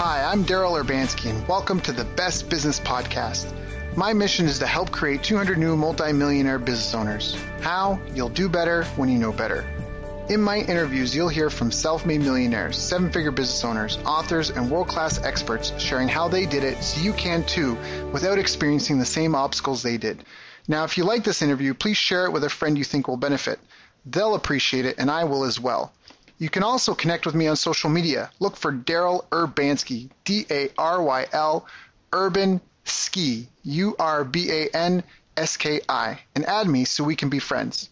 Hi, I'm Daryl Urbanski, and welcome to the Best Business Podcast. My mission is to help create 200 new multi-millionaire business owners. How? You'll do better when you know better. In my interviews, you'll hear from self-made millionaires, seven-figure business owners, authors, and world-class experts sharing how they did it so you can too without experiencing the same obstacles they did. Now, if you like this interview, please share it with a friend you think will benefit. They'll appreciate it, and I will as well. You can also connect with me on social media. Look for Daryl Urbanski, D-A-R-Y-L, Urban Ski, U-R-B-A-N-S-K-I, and add me so we can be friends.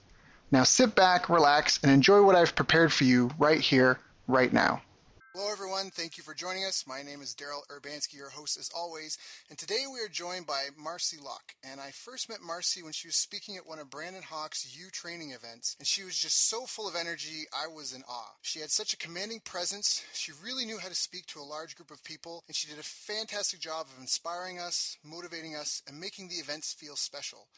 Now sit back, relax, and enjoy what I've prepared for you right here, right now. Hello everyone, thank you for joining us. My name is Daryl Urbanski, your host as always, and today we are joined by Marci Lock. And I first met Marci when she was speaking at one of Brandon Hawk's U training events, and she was just so full of energy, I was in awe. She had such a commanding presence, she really knew how to speak to a large group of people, and she did a fantastic job of inspiring us, motivating us, and making the events feel special.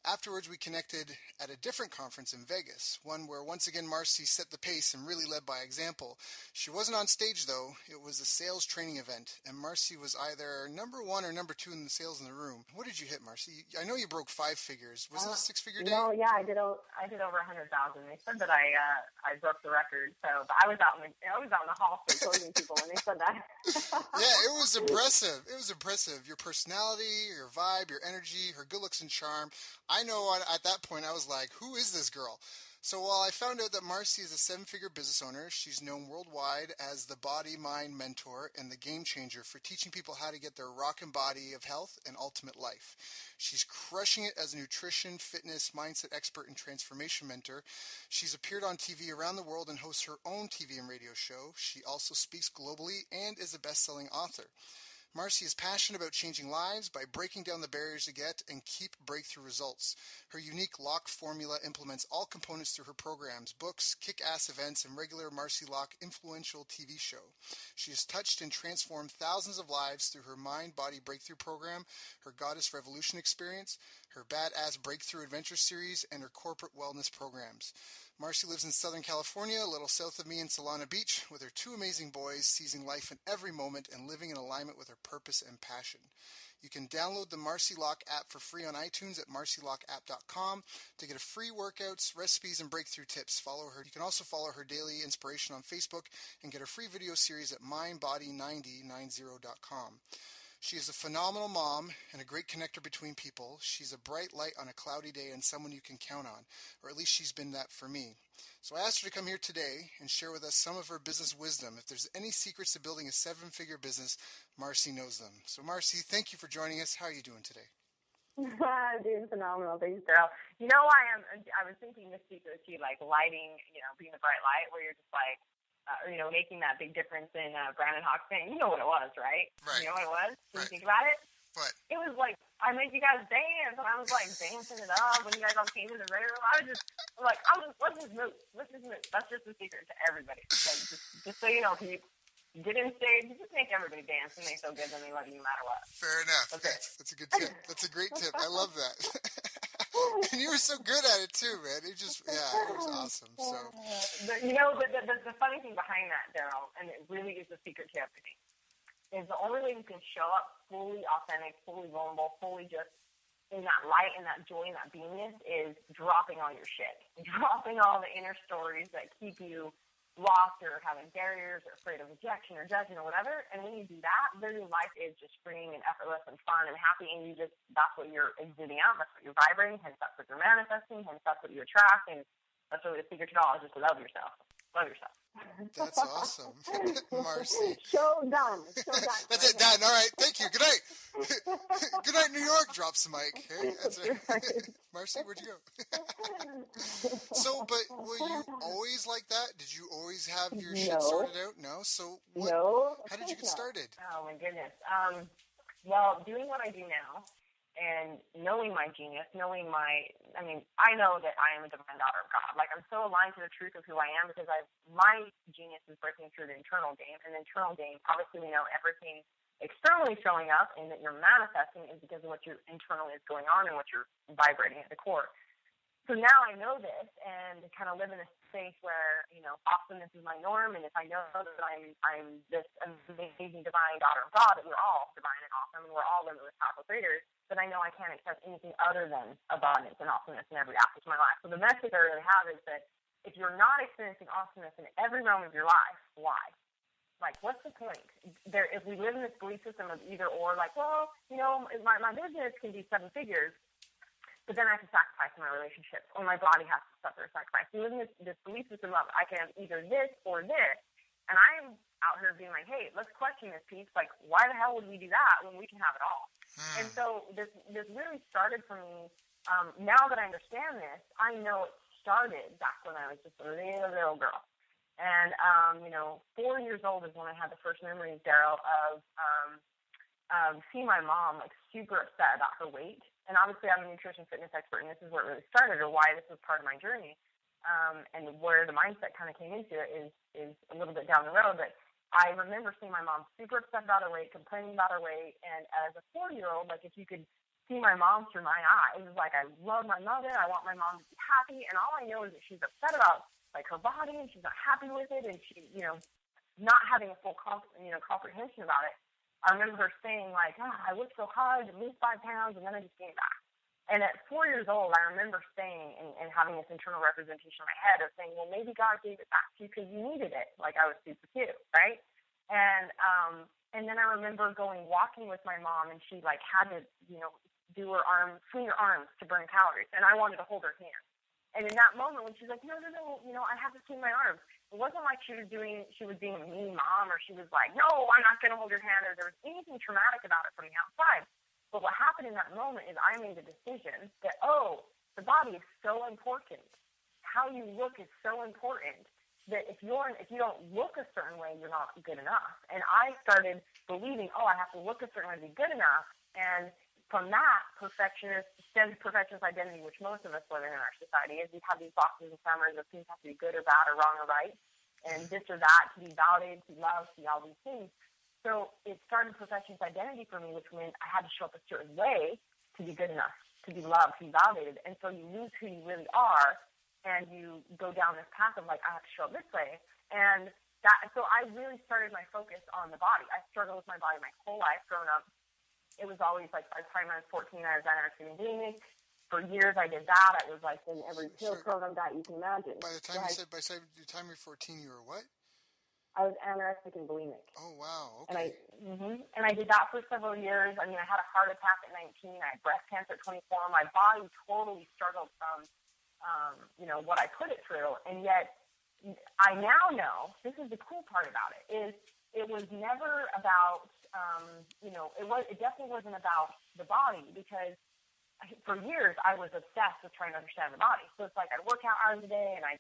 Afterwards, we connected at a different conference in Vegas, one where once again Marci set the pace and really led by example. She wasn't on stage though, it was a sales training event, and Marci was either number one or number two in the sales in the room. What did you hit, Marci? I know you broke 5 figures. Was it a 6-figure day? No, yeah, I did over 100,000. They said that I broke the record, so but I was out in the hall for closing people when they said that. Yeah, it was impressive. It was impressive. Your personality, your vibe, your energy, her good looks and charm. I know at that point I was like, who is this girl? So while I found out that Marci is a 7-figure business owner, she's known worldwide as the body-mind mentor and the game changer for teaching people how to get their rockin' body of health and ultimate life. She's crushing it as a nutrition, fitness, mindset expert and transformation mentor. She's appeared on TV around the world and hosts her own TV and radio show. She also speaks globally and is a best-selling author. Marci is passionate about changing lives by breaking down the barriers to get and keep breakthrough results. Her unique Lock formula implements all components through her programs, books, kick-ass events, and regular Marci Lock influential TV show. She has touched and transformed thousands of lives through her Mind-Body Breakthrough program, her Goddess Revolution experience, her Badass Breakthrough Adventure series, and her corporate wellness programs. Marci lives in Southern California, a little south of me in Solana Beach, with her 2 amazing boys, seizing life in every moment and living in alignment with her purpose and passion. You can download the Marci Lock app for free on iTunes at marcilockapp.com to get a free workouts, recipes, and breakthrough tips. Follow her. You can also follow her daily inspiration on Facebook and get a free video series at mindbody9090.com. She is a phenomenal mom and a great connector between people. She's a bright light on a cloudy day and someone you can count on, or at least she's been that for me. So I asked her to come here today and share with us some of her business wisdom. If there's any secrets to building a 7-figure business, Marci knows them. So Marci, thank you for joining us. How are you doing today? I'm doing phenomenal. Thanks, Daryl. You know, I was thinking this week with you, like lighting, being the bright light, where you're just like, making that big difference in Brandon Hawk's thing. You know what it was, right? Right. You know what it was? Did Right. you think about it? What? It was like, I made you guys dance, and I was like dancing it up when you guys all came to the radio. Let's just move. Let's just move. That's just the secret to everybody. Like, just so you know, if you get in stage, you just make everybody dance, and they feel good, and they love you no matter what. Fair enough. That's a good tip. That's a great tip. I love that. And you were so good at it too, man. It was awesome. So, the funny thing behind that, Daryl, and it really is the secret to everything, is the only way you can show up fully authentic, fully vulnerable, fully just in that light and that joy and that beingness is dropping all your shit, dropping all the inner stories that keep you lost or having barriers or afraid of rejection or judgment or whatever. And when you do that, literally life is just freeing and effortless and fun and happy, and that's what you're exuding out, that's what you're vibrating, hence that's what you're manifesting, hence that's what you attract, and that's really the secret to it all, is just love yourself. Love yourself. That's awesome. Marci. Show done. That's it, done. All right, thank you. Good night. Good night, New York. Drops the mic. Hey, that's it. Marci, where'd you go? So, but were you always like that? Did you always have your shit sorted out? No? So, how did you get started? Oh, my goodness. Well, doing what I do now, and knowing my genius, I know that I am a divine daughter of God. Like, I'm so aligned to the truth of who I am because my genius is breaking through the internal game. And the internal game, obviously, we know everything externally showing up and that you're manifesting is because of what your internally is going on and what you're vibrating at the core. So now I know this and kind of live in this space where, awesomeness is my norm, and if I know that I'm this amazing divine daughter of God, that we're all divine and awesome, and we're all limitless powerful creators, then I know I can't accept anything other than abundance and awesomeness in every aspect of my life. So the message I really have is that if you're not experiencing awesomeness in every realm of your life, why? Like, what's the point? If we live in this belief system of either or, like, well, my business can be 7 figures, but then I have to sacrifice in my relationships, or my body has to suffer a sacrifice. We live in this belief system of I can have either this or this, and I'm out here being like, hey, let's question this piece. Like, why the hell would we do that when we can have it all? And so this really started for me. Now that I understand this, I know it started back when I was just a little girl. And, 4 years old is when I had the first memories, Daryl, of seeing my mom, like, super upset about her weight. And obviously I'm a nutrition fitness expert, and this is where it really started, or why this was part of my journey. And where the mindset kind of came into it is a little bit down the road. But I remember seeing my mom super upset about her weight, complaining about her weight. And as a 4-year-old, like, if you could see my mom through my eyes, it was like, I love my mother. I want my mom to be happy. And all I know is that she's upset about, like, her body, and she's not happy with it. And she, not having a full, comprehension about it. I remember her saying, like, I worked so hard to lose 5 pounds, and then I just gained back. And at 4 years old, I remember saying and having this internal representation in my head of saying, well, maybe God gave it back to you because you needed it. Like, I was super cute, right? And then I remember walking with my mom, and she, like, had to, do her swing her arms to burn calories, and I wanted to hold her hand. And in that moment, when she's like, no, I have to swing my arms, it wasn't like she was being a mean mom, or she was like, no, I'm not going to hold your hand, or there was anything traumatic about it from the outside. But what happened in that moment is I made the decision that, the body is so important. How you look is so important that if you don't look a certain way, you're not good enough. And I started believing, I have to look a certain way to be good enough. And from that, perfectionist identity, which most of us live in our society, is we have these boxes and summers of things have to be good or bad or wrong or right, and this or that, to be validated, to be loved, to be all these things. So it started perfectionist identity for me, which meant I had to show up a certain way to be good enough, to be loved, to be validated. And so you lose who you really are, and you go down this path of, like, I have to show up this way. And so I really started my focus on the body. I struggled with my body my whole life growing up. It was always like, by the time I was 14, I was anorexic and bulimic. For years, I did that. I was, like, in every pill program that you can imagine. By the time the time you're 14, you were what? I was anorexic and bulimic. Oh, wow. Okay. And I did that for several years. I mean, I had a heart attack at 19. I had breast cancer at 24. My body totally struggled from, what I put it through. And yet, I now know, this is the cool part about it, is it was never about, it definitely wasn't about the body, because for years I was obsessed with trying to understand the body. So it's like I'd work out hours a day, and I'd,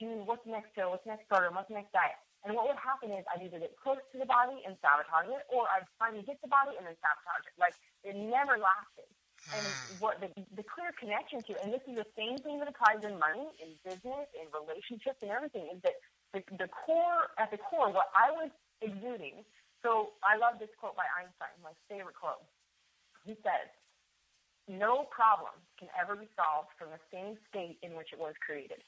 do what's next pill, what's next program, what's next diet. And what would happen is I'd either get close to the body and sabotage it, or I'd finally get the body and then sabotage it. Like, it never lasted. And what the clear connection to, and this is the same thing that applies in money, in business, in relationships, and everything, is that at the core, what I was exuding. So I love this quote by Einstein, my favorite quote. He says, no problem can ever be solved from the same state in which it was created.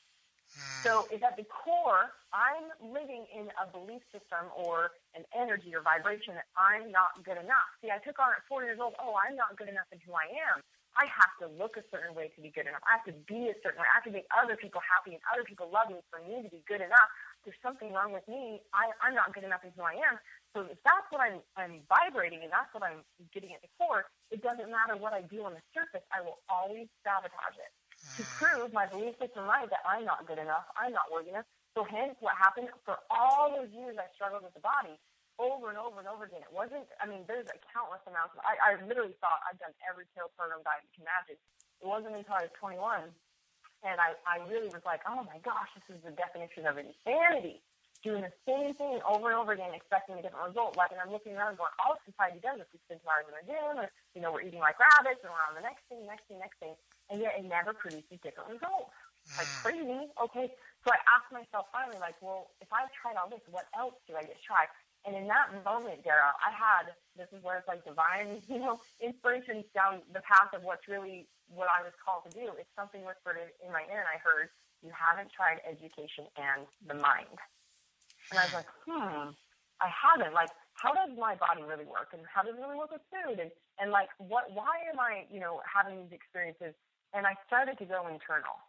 So if at the core, I'm living in a belief system or an energy or vibration that I'm not good enough. See, I took on at 4 years old, I'm not good enough in who I am. I have to look a certain way to be good enough. I have to be a certain way. I have to make other people happy and other people love me for me to be good enough. There's something wrong with me. I'm not good enough in who I am. So if that's what I'm vibrating and that's what I'm getting at the core, it doesn't matter what I do on the surface. I will always sabotage it to prove my belief system right that I'm not good enough, I'm not worthy enough. So hence what happened for all those years I struggled with the body over and over and over again. It wasn't, there's a countless amounts of, I literally thought I'd done every pill program diet you can imagine. It wasn't until I was 21 and I really was like, oh my gosh, this is the definition of insanity. Doing the same thing over and over again, expecting a different result. Like, and I'm looking around going, all society does is we spend 2 hours in the gym, or, we're eating like rabbits, and we're on the next thing. And yet it never produces different results. Like, crazy. Okay, so I asked myself finally, like, well, if I've tried all this, what else do I get to try? And in that moment, Dara, this is where it's like divine, inspiration down the path of what's really what I was called to do. It's something whispered in my ear, and I heard, You haven't tried education and the mind. And I was like, I haven't. Like, how does my body really work? And how does it really work with food? And like, why am I, having these experiences? And I started to go internal.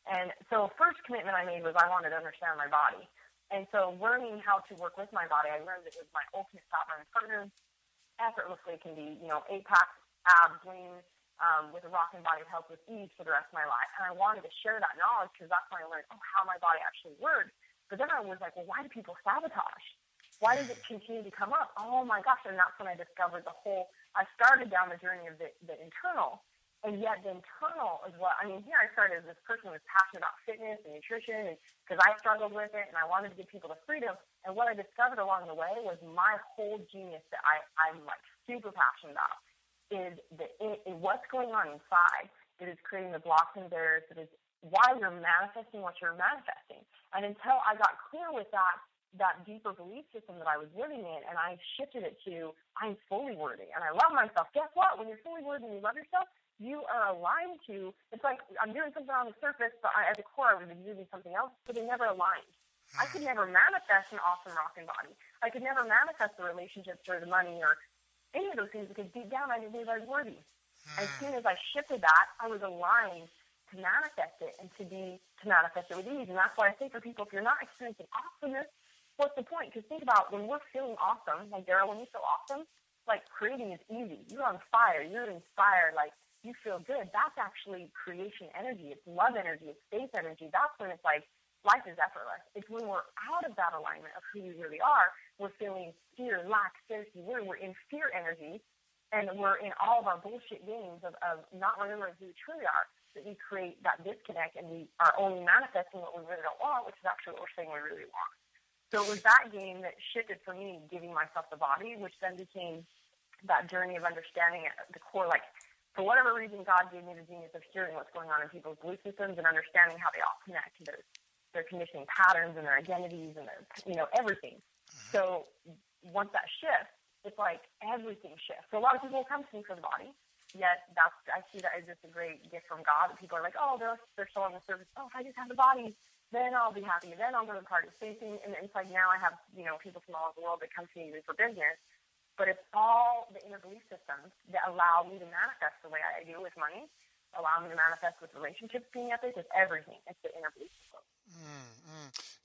And so first commitment I made was I wanted to understand my body. And so learning how to work with my body, I learned that it was my ultimate fat-burning partner. Effortlessly can be, 8-pack, abs, lean, with a rocking body of health with ease for the rest of my life. And I wanted to share that knowledge because that's when I learned, how my body actually works. But then I was like, well, why do people sabotage? Why does it continue to come up? Oh, my gosh. And that's when I discovered I started down the journey of the internal. And yet the internal is here I started as this person who was passionate about fitness and nutrition because I struggled with it and I wanted to give people the freedom. And what I discovered along the way was my whole genius that I'm like super passionate about is what's going on inside that is creating the blocks and barriers, that is why you're manifesting what you're manifesting. And until I got clear with that deeper belief system that I was living in, and I shifted it to, I'm fully worthy and I love myself. Guess what? When you're fully worthy and you love yourself, you are aligned to, it's like I'm doing something on the surface, but at the core I would be doing something else, but they never aligned. I could never manifest an awesome rocking body. I could never manifest the relationships or the money or any of those things because deep down I didn't believe I was worthy. As soon as I shifted that, I was aligned to manifest it and to manifest it with ease. And that's why I say for people, if you're not experiencing awesomeness, what's the point? Because think about when we're feeling awesome, like Daryl, when you feel awesome, like creating is easy. You're on fire. You're inspired. Like you feel good. That's actually creation energy. It's love energy. It's faith energy. That's when it's like life is effortless. It's when we're out of that alignment of who we really are. We're feeling fear, lack, scarcity. We're in fear energy, and we're in all of our bullshit games of not remembering who we truly are. That we create that disconnect, and we are only manifesting what we really don't want, which is actually what we're saying we really want. So it was that game that shifted for me, giving myself the body, which then became that journey of understanding at the core, like, for whatever reason, God gave me the genius of hearing what's going on in people's belief systems and understanding how they all connect to their conditioning patterns and their identities and their, everything. So once that shifts, it's like everything shifts. So a lot of people come to me for the body, yet I see that as just a great gift from God. That people are like, oh, they're so on the surface. Oh, if I just have the body, then I'll be happy. Then I'll go to the party. Same thing. And it's like now I have, people from all over the world that come to me for business. But it's all the inner belief systems that allow me to manifest the way I do with money, allow me to manifest with relationships being epic, with everything. It's the inner belief system.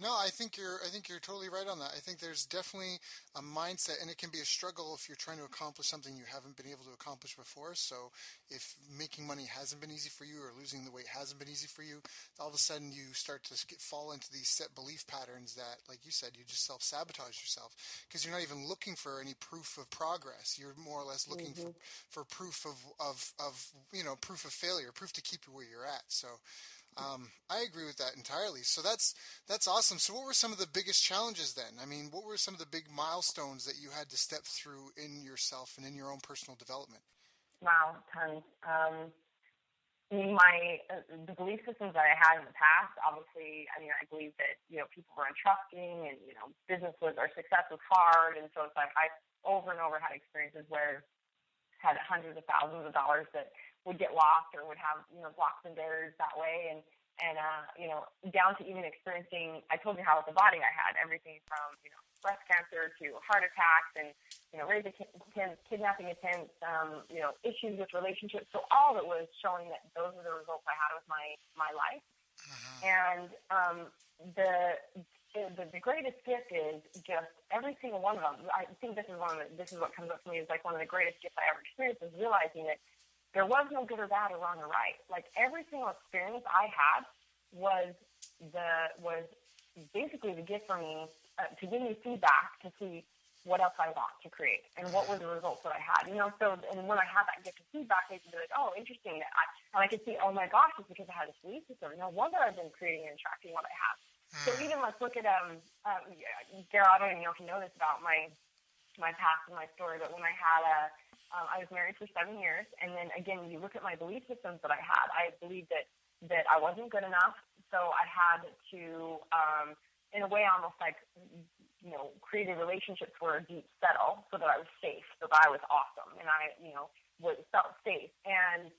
No, I think you're totally right on that. I think there's definitely a mindset, and it can be a struggle if you're trying to accomplish something you haven't been able to accomplish before. So if making money hasn't been easy for you or losing the weight hasn't been easy for you, all of a sudden you start to fall into these set belief patterns that, like you said, you just self-sabotage yourself because you're not even looking for any proof of progress. You're more or less looking for proof of proof of failure, proof to keep you where you're at. So I agree with that entirely. So that's awesome. So what were some of the biggest challenges then? I mean, what were some of the big milestones that you had to step through in yourself and in your own personal development? Wow, tons. The belief systems that I had in the past, obviously, I believe that, people were untrusting and, business or success was hard. And so it's like I over and over had experiences where I had hundreds of thousands of dollars that would get lost or would have, blocks and barriers that way. And down to even experiencing, I told you how with the body I had everything from, breast cancer to heart attacks and, rape attempts, kidnapping attempts, issues with relationships. So all of it was showing that those were the results I had with my life. And the greatest gift is just every single one of them. I think this is what comes up for me is like one of the greatest gifts I ever experienced is realizing that there was no good or bad or wrong or right. Like every single experience I had was basically the gift for me to give me feedback to see what else I want to create and what were the results that I had. So and when I had that gift of feedback, I could be like, oh, interesting. I could see, oh my gosh, it's because I had this belief system. No wonder I've been creating and attracting what I have. So even let's look at Daryl, I don't even know if you know this about my past and my story, but when I had I was married for 7 years, and then again, you look at my belief systems that I had. I believed that I wasn't good enough, so I had to, in a way, almost like, create relationships where a deep settle, so that I was safe, so that I was awesome, and I, what felt safe. And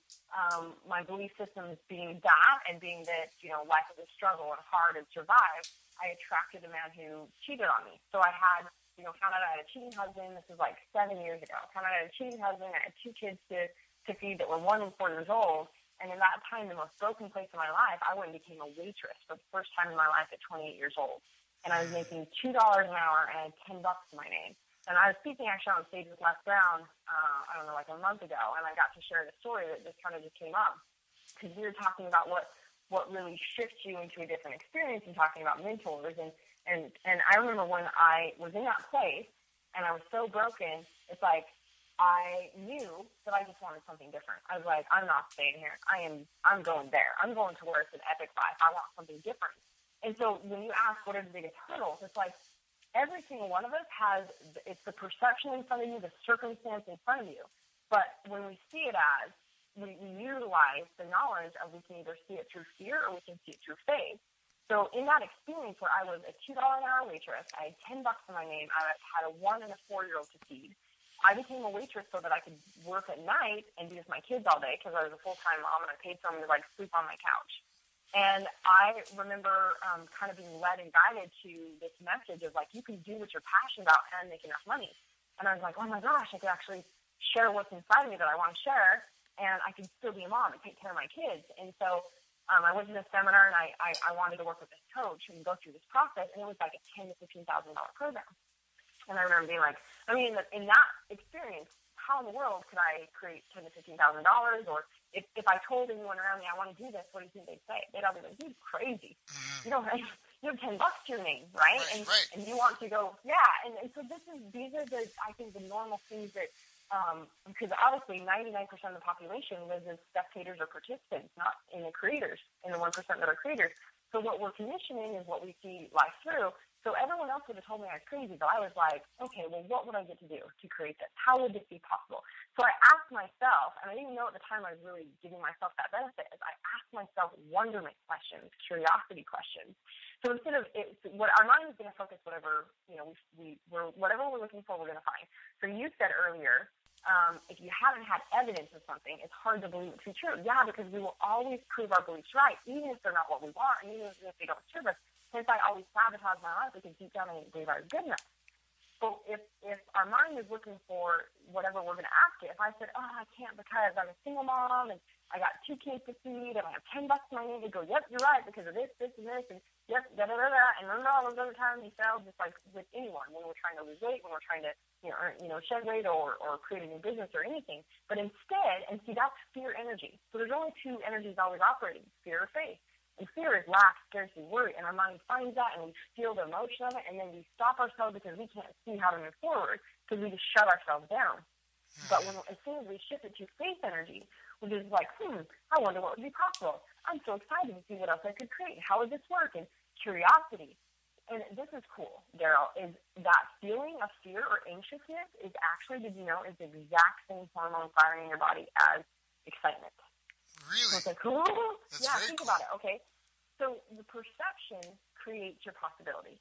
my belief systems being that, and being that, life is a struggle and hard and survive, I attracted a man who cheated on me. So I had, found out I had a cheating husband. This was like 7 years ago. Found out I had a cheating husband. I had 2 kids to feed that were 1 and 4 years old. And in that time, the most broken place in my life, I went and became a waitress for the first time in my life at 28 years old. And I was making $2 an hour, and I had $10 to my name. And I was speaking actually on stage with Les Brown, I don't know, like a month ago, and I got to share the story that just kind of just came up. Because we were talking about what really shifts you into a different experience, and talking about mentors. And I remember when I was in that place, and I was so broken, it's like I knew that I just wanted something different. I was like, I'm not staying here. I'm going there. I'm going to where it's an epic life. I want something different. And so when you ask what are the biggest hurdles, it's like, every single one of us it's the perception in front of you, the circumstance in front of you. But when we see it as, we utilize the knowledge of, we can either see it through fear or we can see it through faith. So in that experience where I was a $2 an hour waitress, I had $10 to my name, I had a 1 and a 4-year-old to feed. I became a waitress so that I could work at night and be with my kids all day, because I was a full-time mom and I paid someone to sleep on my couch. And I remember kind of being led and guided to this message of you can do what you're passionate about and make enough money. And I was like, oh my gosh, I could actually share what's inside of me that I want to share, and I can still be a mom and take care of my kids. And so I went to this seminar, and I wanted to work with this coach and go through this process, and it was like a $10,000 to $15,000 program. And I remember being like, in that experience, how in the world could I create $10,000 to $15,000? Or if I told anyone around me I want to do this, what do you think they'd say? They'd all be like, "Dude, crazy! You have $10 to your name, right? And you want to go, yeah." And so these are the normal things that, because obviously 99% of the population lives as spectators or participants, not in the creators, in the 1% that are creators. So what we're conditioning is what we see life through. So everyone else would have told me I was crazy, but I was like, okay, well, what would I get to do to create this? How would this be possible? So I asked myself, and I didn't even know at the time I was really giving myself that benefit, is I asked myself wonderment questions, curiosity questions. So instead of what our mind is going to focus whatever, whatever we're looking for, we're going to find. So you said earlier, if you haven't had evidence of something, it's hard to believe it to be true. Yeah, because we will always prove our beliefs right, even if they're not what we want, and even if they don't serve us. Since I always sabotage my life, because deep down I didn't believe I was good enough. So if our mind is looking for whatever we're going to ask it, if I said, oh, I can't because I'm a single mom and I got 2 kids to feed and I have $10 to my name, they go, yep, you're right, because of this, this, and this, and yep, da-da-da-da, and remember all those other times you failed, just like with anyone, when we're trying to lose weight, when we're trying to, shed weight or create a new business or anything. But instead, and see, that's fear energy. So there's only 2 energies always operating, fear or faith. And fear is lack, scarcity, worry, and our mind finds that, and we feel the emotion of it, and then we stop ourselves because we can't see how to move forward, because we just shut ourselves down. But as soon as we shift it to faith energy, which is like, I wonder what would be possible. I'm so excited to see what else I could create. How would this work? And curiosity. And this is cool, Daryl, is that feeling of fear or anxiousness is actually, did you know, is the exact same hormone firing in your body as excitement. Really? So it's like, oh, yeah, think cool. about it, okay? So the perception creates your possibility.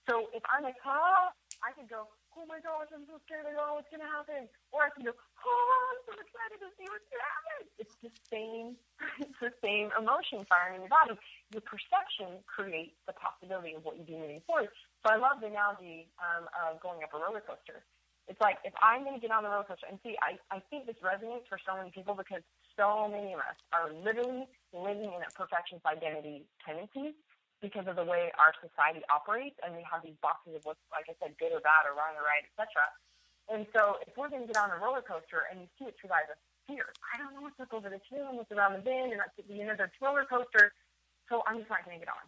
So if I'm like, I could go, oh my gosh, I'm so scared, I don't know what's going to happen. Or I can go, I'm so excited to see what's going to happen. It's the same emotion firing in your body. Your perception creates the possibility of what you do moving forward. So I love the analogy of going up a roller coaster. It's like, if I'm going to get on the roller coaster, and see, I think this resonates for so many people, because so many of us are literally living in a perfectionist identity tendencies because of the way our society operates, and we have these boxes of what's, like I said, good or bad or wrong or right, etc. And so if we're going to get on a roller coaster and you see it through the eyes of fear, I don't know what's up over the hill and what's around the bend, and that's at the end of the roller coaster, so I'm just not going to get on.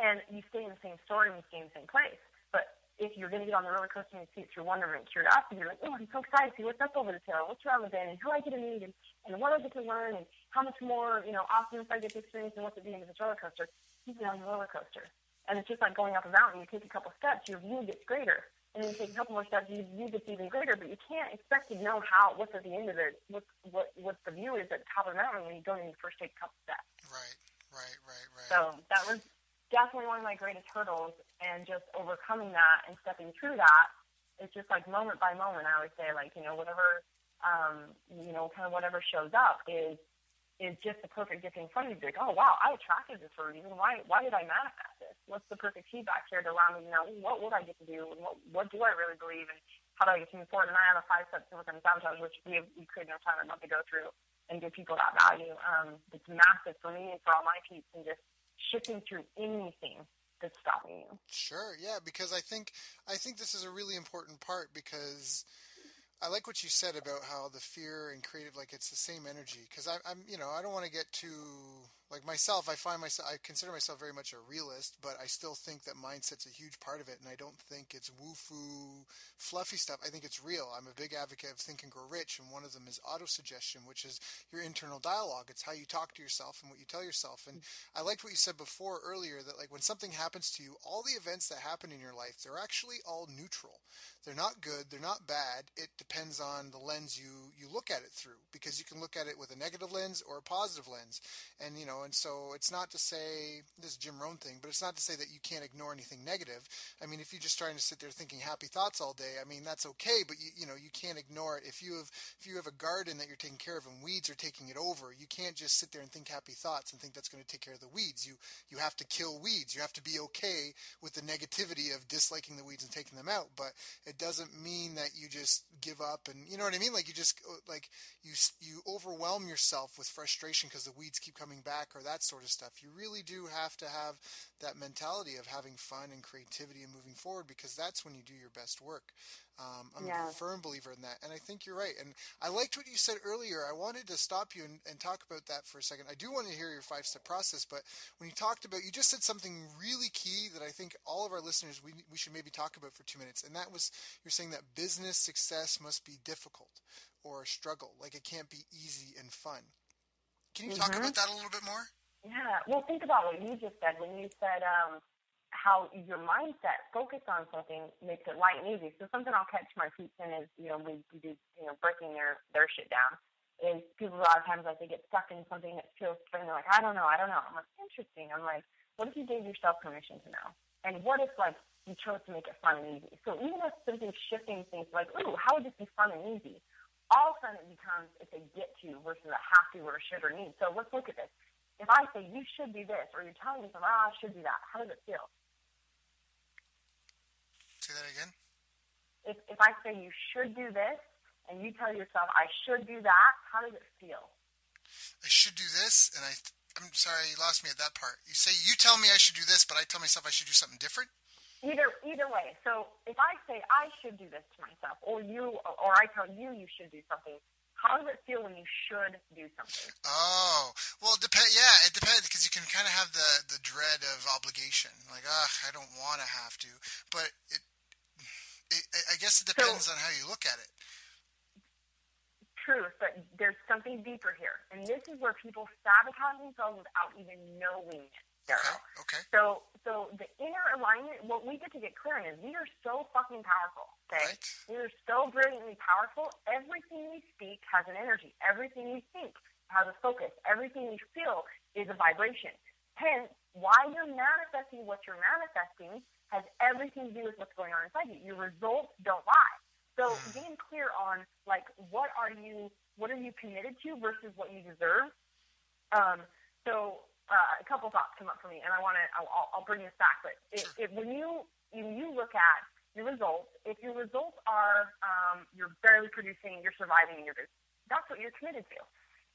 And you stay in the same story and you stay in the same place. But if you're going to get on the roller coaster and you see it through wonderment and curiosity, you're like, oh, I'm so excited to see what's up over the tail, what's around the bend, and who I get to meet, and what I get to learn, and how much more, awesomeness I get to experience, and what's at the end of this roller coaster. You get on the roller coaster. And it's just like going up a mountain. You take a couple steps, your view gets greater. And then you take a couple more steps, your view gets even greater. But you can't expect to know what's at the end of it, what the view is at the top of the mountain when you don't even first take a couple steps. Right. So that was definitely one of my greatest hurdles, and just overcoming that and stepping through that, it's just like moment by moment. I always say, like, whatever kind of whatever shows up is just the perfect gift in front of you. Like, oh wow, I attracted this for a reason. Why did I manifest this? What's the perfect feedback here to allow me to know what would I get to do, and what do I really believe, and how do I get to move forward? And I have a 5 steps to overcome sabotage, which we created no time enough to go through and give people that value. It's massive for me and for all my peeps, and just shifting through anything that's stopping you. Sure, yeah, because I think this is a really important part, because I like what you said about how the fear and creative, like, it's the same energy. Because I'm, I don't want to get too, like, myself. I consider myself very much a realist, but I still think that mindset's a huge part of it, and I don't think it's woo-foo, fluffy stuff. I think it's real. I'm a big advocate of Think and Grow Rich, and one of them is auto-suggestion, which is your internal dialogue. It's how you talk to yourself and what you tell yourself. And I liked what you said before earlier, that, like, when something happens to you, all the events that happen in your life, they're actually all neutral. They're not good. They're not bad. It depends on the lens you look at it through, because you can look at it with a negative lens or a positive lens. And, and so it's not to say, this is Jim Rohn thing, but it's not to say that you can't ignore anything negative. I mean, if you're just trying to sit there thinking happy thoughts all day, I mean, that's okay, but you can't ignore it. If you have a garden that you're taking care of and weeds are taking it over, you can't just sit there and think happy thoughts and think that's going to take care of the weeds. You have to kill weeds. You have to be okay with the negativity of disliking the weeds and taking them out, but it doesn't mean that you just give up, and you know what I mean? Like, you just, like, you overwhelm yourself with frustration because the weeds keep coming back, or that sort of stuff. You really do have to have that mentality of having fun and creativity and moving forward, because that's when you do your best work. I'm a firm believer in that, and I think you're right. And I liked what you said earlier. I wanted to stop you and talk about that for a second. I do want to hear your 5-step process, but when you talked about, you just said something really key that I think all of our listeners, we should maybe talk about for 2 minutes, and that was, you're saying that business success must be difficult or a struggle. Like, it can't be easy and fun. Can you talk about that a little bit more? Yeah. Well, think about what you just said when you said how your mindset focused on something makes it light and easy. So something I'll catch my peeps in is, we do, breaking their shit down, is people a lot of times, like, they get stuck in something that feels strange. They're like, I don't know. I'm like, interesting. I'm like, what if you gave yourself permission to know? And what if, like, you chose to make it fun and easy? So even if simply shifting things, like, ooh, how would this be fun and easy? All of a sudden it becomes, it's a get to versus a have to or a should or need. So let's look at this. If I say you should do this, or you're telling yourself, I should do that, how does it feel? Say that again. If I say you should do this, and you tell yourself I should do that, how does it feel? I should do this, and I'm sorry, you lost me at that part. You say you tell me I should do this, but I tell myself I should do something different? Either way. So if I say I should do this to myself, or I tell you should do something, how does it feel when you should do something? Oh, well, it depends, because you can kind of have the dread of obligation, like, I don't want to have to, but I guess it depends on how you look at it. True, but there's something deeper here, and this is where people sabotage themselves without even knowing it. Okay. So the inner alignment, what we get to get clear on is we are so fucking powerful. Okay? Right. We are so brilliantly powerful. Everything we speak has an energy. Everything we think has a focus. Everything we feel is a vibration. Hence, why you're manifesting what you're manifesting has everything to do with what's going on inside you. Your results don't lie. So getting clear on, like, what are you committed to versus what you deserve. A couple thoughts come up for me, and I'll bring this back. But when you look at your results, if your results are you're barely producing, you're surviving in your business, that's what you're committed to.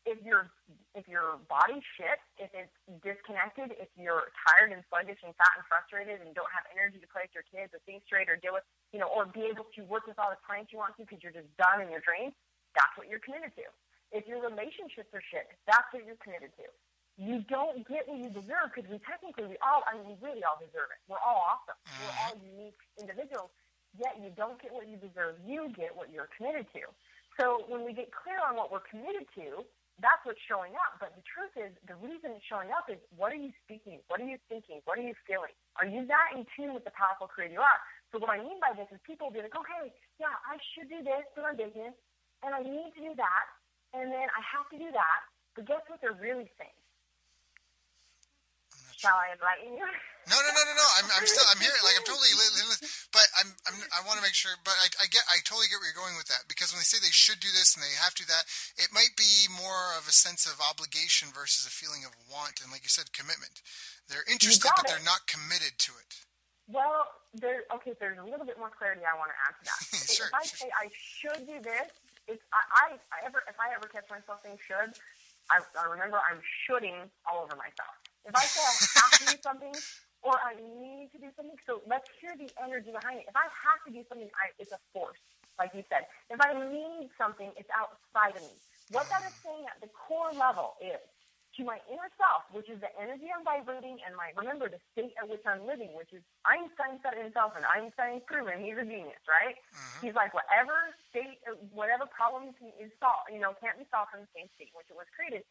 If your body's shit, if it's disconnected, if you're tired and sluggish and fat and frustrated and don't have energy to play with your kids or think straight or deal with, or be able to work with all the clients you want to because you're just done and you're drained, that's what you're committed to. If your relationships are shit, that's what you're committed to. You don't get what you deserve, because we really all deserve it. We're all awesome. We're all unique individuals, yet you don't get what you deserve. You get what you're committed to. So when we get clear on what we're committed to, that's what's showing up. But the truth is, the reason it's showing up is, what are you speaking? What are you thinking? What are you feeling? Are you that in tune with the powerful creator you are? So what I mean by this is, people will be like, okay, yeah, I should do this for my business, and I need to do that, and then I have to do that. But guess what they're really saying? Shall I enlighten you? No. I'm here. Like, I'm totally, but I want to make make sure, but I totally get where you're going with that, because when they say they should do this and they have to do that, it might be more of a sense of obligation versus a feeling of want and, like you said, commitment. They're You interested, got but it. they're not committed to it. Well, there's a little bit more clarity I want to add to that. Sure, If I say I should do this, if I ever catch myself saying should, I remember I'm shoulding all over myself. If I say I have to do something or I need to do something, so let's hear the energy behind it. If I have to do something, it's a force, like you said. If I need something, it's outside of me. What that is saying at the core level is, to my inner self, which is the energy I'm vibrating, and remember the state at which I'm living, which is Einstein said it himself, and Einstein's proven he's a genius, right? Mm-hmm. He's like, whatever state, whatever problem is solved, can't be solved from the same state in which it was created.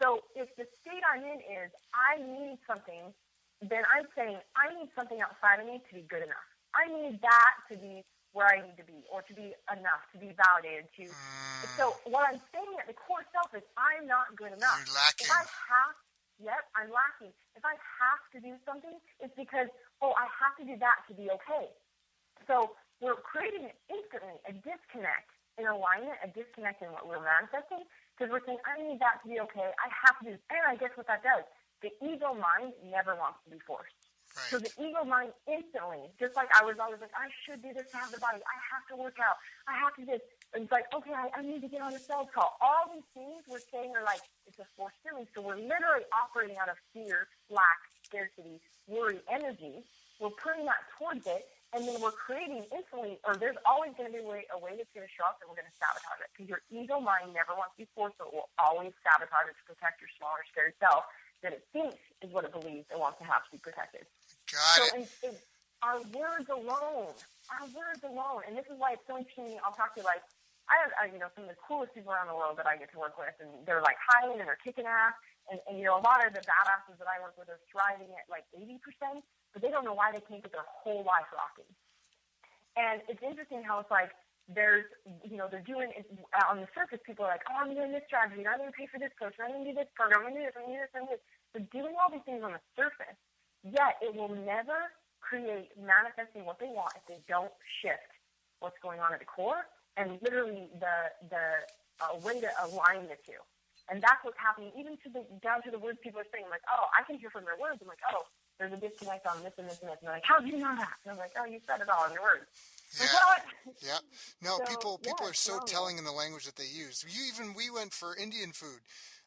So if the state I'm in is I need something, then I'm saying I need something outside of me to be good enough. I need that to be where I need to be, or to be enough, to be validated. So what I'm saying at the core self is I'm not good enough. You're lacking. I'm lacking. If I have to do something, it's because, I have to do that to be okay. So we're creating instantly a disconnect in alignment, a disconnect in what we're manifesting, because we're saying, I need that to be okay. I have to do, and I guess what that does, the ego mind never wants to be forced. Right. So the ego mind instantly, just like I was always like, I should do this to have the body. I have to work out. I have to do this. It's like, okay, I need to get on a sales call. All these things we're saying are like, it's a forced feeling. So we're literally operating out of fear, lack, scarcity, worry, energy. We're putting that towards it, and then we're creating instantly, or there's always going to be a way that's going to show up, and we're going to sabotage it. Because your ego mind never wants to be forced, so it will always sabotage it to protect your smaller, scared self that it thinks is what it believes it wants to have to be protected. Got it. So our words alone, and this is why it's so interesting. I'll talk to you, like, I have, some of the coolest people around the world that I get to work with, and they're like highly and they're kicking ass, and a lot of the badasses that I work with are thriving at like 80%, but they don't know why they can't get their whole life rocking. And it's interesting how it's like, they're doing it on the surface. People are like, I'm doing this strategy, and I'm going to pay for this coach, and I'm going to do this program, I'm going to do this, I'm going to do this, I'm going to do this. They're doing all these things on the surface, yet it will never create manifesting what they want if they don't shift what's going on at the core and literally the way to align the two. And that's what's happening, even down to the words people are saying. Like, I can hear from their words. I'm like, there's a disconnect on this and this and this. And they're like, how do you know that? And I'm like, you said it all in your words. Yeah. Yeah. No, so, people are so telling in the language that they use. We went for Indian food.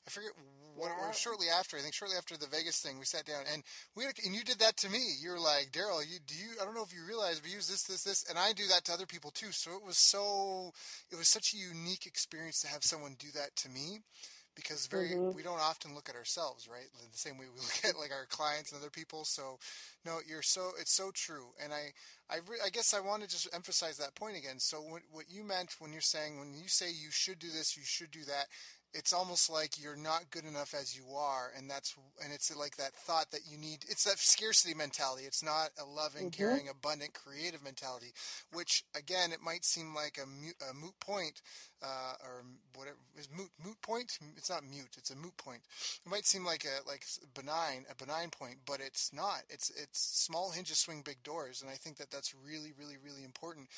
I forget what it was, shortly after the Vegas thing, we sat down and you did that to me. You were like, Daryl, I don't know if you realize we use this, and I do that to other people too. So it was such a unique experience to have someone do that to me. Because we don't often look at ourselves, right? The same way we look at like our clients and other people. So, no, it's so true. And I guess I want to just emphasize that point again. So what you meant when you say you should do this, you should do that, it's almost like you're not good enough as you are, and it's like that thought that you need. It's that scarcity mentality. It's not a loving, caring, abundant, creative mentality. Which again, it might seem like a moot point, or whatever is moot point. It's not mute. It's a moot point. It might seem like a benign point, but it's not. It's small hinges swing big doors, and I think that's really, really, really important.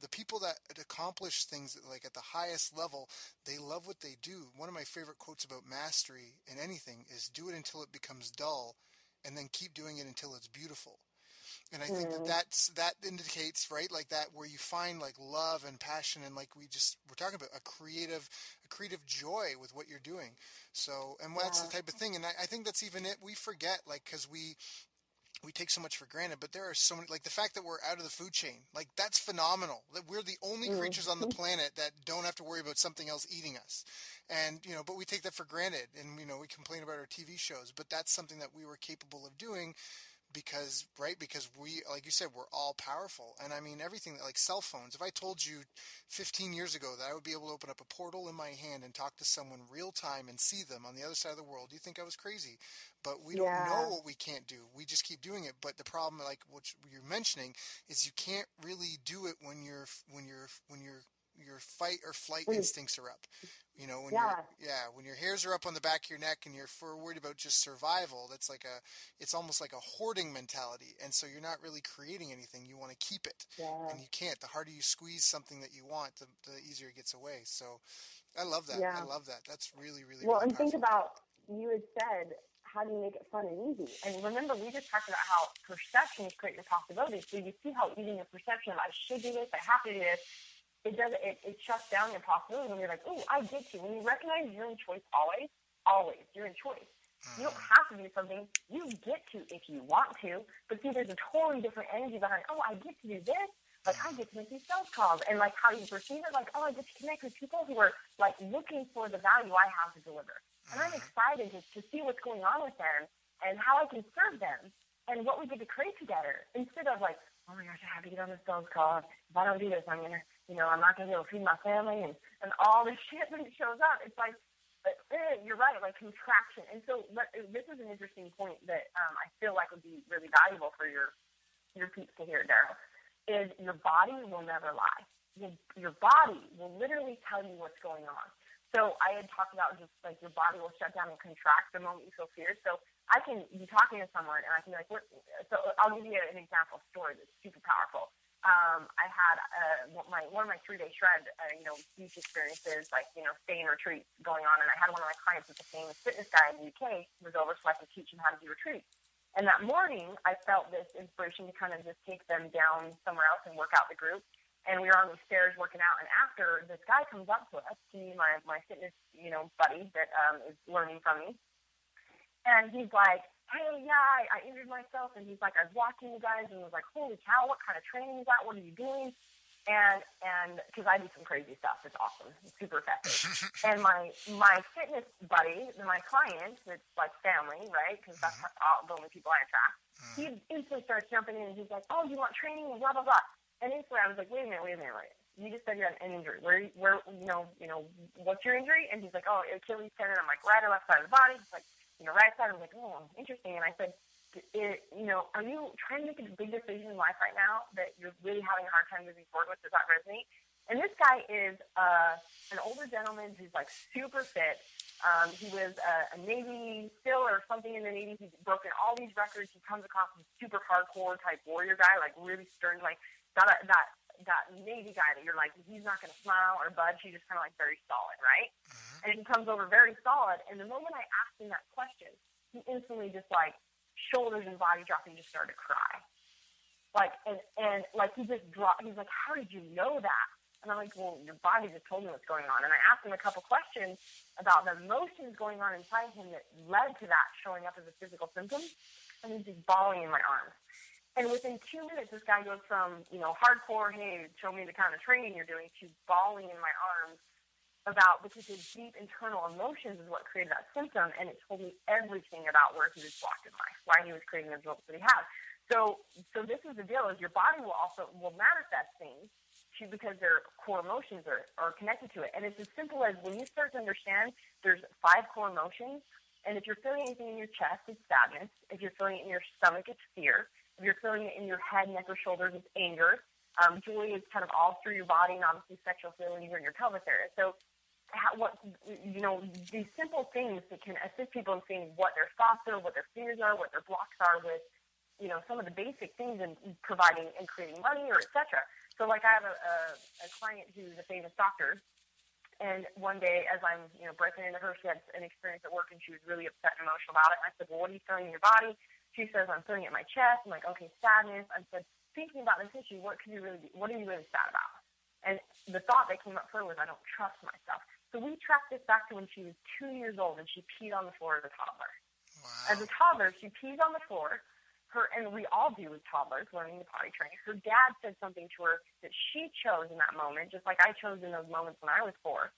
The people that accomplish things like at the highest level, they love what they do. One of my favorite quotes about mastery in anything is do it until it becomes dull, and then keep doing it until it's beautiful. And I think that indicates, right, like that, where you find like love and passion, and like we're talking about a creative joy with what you're doing. So, and that's the type of thing. And I think that's even it. We forget, like, cause we take so much for granted, but there are so many, like the fact that we're out of the food chain, like that's phenomenal. That we're the only creatures on the planet that don't have to worry about something else eating us. And, but we take that for granted, and, we complain about our TV shows, but that's something that we were capable of doing because we, like you said, we're all powerful. And I mean, everything like cell phones. If I told you 15 years ago that I would be able to open up a portal in my hand and talk to someone real time and see them on the other side of the world, do you think I was crazy? But we don't know what we can't do. We just keep doing it. But the problem, like what you're mentioning, is you can't really do it when you're your fight or flight Mm. instincts are up. You know, when when your hairs are up on the back of your neck and you're worried about just survival, it's almost like a hoarding mentality. And so you're not really creating anything. You want to keep it, and you can't. The harder you squeeze something that you want, the easier it gets away. So I love that. Yeah. I love that. That's really, really, well, really and think powerful. about, you had said, how do you make it fun and easy? And remember, we just talked about how perceptions create your possibilities. So you see how eating a perception of, I should do this, I have to do this, it shuts down your possibilities when you're like, oh, I get to. When you recognize you're in choice always, you're in choice. You don't have to do something. You get to if you want to. But see, there's a totally different energy behind, oh, I get to do this. Like, I get to make these sales calls. And, like, how you perceive it, like, oh, I get to connect with people who are, like, looking for the value I have to deliver. And I'm excited to see what's going on with them and how I can serve them and what we get to create together, instead of, like, oh, my gosh, I have to get on this sales call. If I don't do this, I'm going to, I'm not going to be able to feed my family and all this shit when it shows up. It's like, you're right, like contraction. And so this is an interesting point that I feel like would be really valuable for your peeps to hear, Daryl, is your body will never lie. Your body will literally tell you what's going on. So I had talked about just like your body will shut down and contract the moment you feel fear. So I can be talking to someone and I can be like, so I'll give you an example story that's super powerful. I had one of my 3-day shred, beach experiences, like, stay in retreats going on. And I had one of my clients with the famous fitness guy in the UK was over so I could teach him how to do retreats. And that morning I felt this inspiration to kind of just take them down somewhere else and work out the group. And we were on the stairs working out. And after, this guy comes up to us, to me, my fitness, buddy that is learning from me. And he's like, hey, yeah, I injured myself. And he's like, I was watching you guys and was like, holy cow, what kind of training is that? What are you doing? And because I do some crazy stuff. It's awesome. It's super effective. And my fitness buddy, my client, it's like family, right? Because that's the only people I attract. He instantly starts jumping in and he's like, oh, you want training and blah, blah, blah. And instantly I was like, wait a minute. You just said you had an injury. Where, what's your injury? And he's like, oh, Achilles tendon. I'm like, right or left side of the body? He's like, right side. I was like, oh, interesting. And I said, are you trying to make a big decision in life right now that you're really having a hard time moving forward with? Does that resonate? And this guy is an older gentleman who's like super fit. He was a Navy SEAL or something in the Navy. He's broken all these records. He comes across as a super hardcore type warrior guy, like really stern, like that Navy guy that you're like, he's not going to smile or budge. He's just kind of like very solid, right? And he comes over very solid. And the moment I asked him that question, he instantly just like shoulders and body dropping, just started to cry. Like, and like he just dropped. He's like, how did you know that? And I'm like, well, your body just told me what's going on. And I asked him a couple questions about the emotions going on inside him that led to that showing up as a physical symptom. And he's just bawling in my arms. And within 2 minutes, this guy goes from, hardcore, hey, show me the kind of training you're doing, to bawling in my arms because his deep internal emotions is what created that symptom. And it told me everything about where he was blocked in life, why he was creating the results that he had. So this is the deal, is your body will manifest things because their core emotions are connected to it. And it's as simple as when you start to understand there's 5 core emotions. And if you're feeling anything in your chest, it's sadness. If you're feeling it in your stomach, it's fear. If you're feeling it in your head, neck, or shoulders, it's anger. Joy is kind of all through your body, and obviously sexual feelings are in your pelvis area. So, these simple things that can assist people in seeing what their thoughts are, what their fears are, what their blocks are with, some of the basic things in providing and creating money or et cetera. So, like, I have a client who's a famous doctor, and one day as I'm, breaking into her, she had an experience at work, and she was really upset and emotional about it. And I said, well, what are you feeling in your body? She says, I'm feeling it in my chest. I'm like, okay, sadness. I said, thinking about this issue, what are you really sad about? And the thought that came up for her was, I don't trust myself. So we tracked this back to when she was 2 years old and she peed on the floor as a toddler. Wow. As a toddler, she peed on the floor. And we all do as toddlers, learning the potty train. Her dad said something to her that she chose in that moment, just like I chose in those moments when I was 4.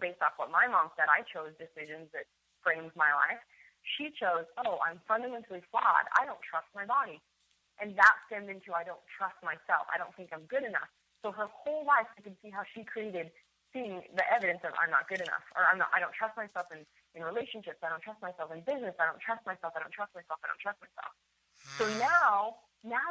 Based off what my mom said, I chose decisions that framed my life. She chose, I'm fundamentally flawed. I don't trust my body. And that stemmed into, I don't trust myself. I don't think I'm good enough. So her whole life, I could see how she created seeing the evidence of I'm not good enough, or I don't trust myself in relationships. I don't trust myself in business. I don't trust myself. I don't trust myself. I don't trust myself. So now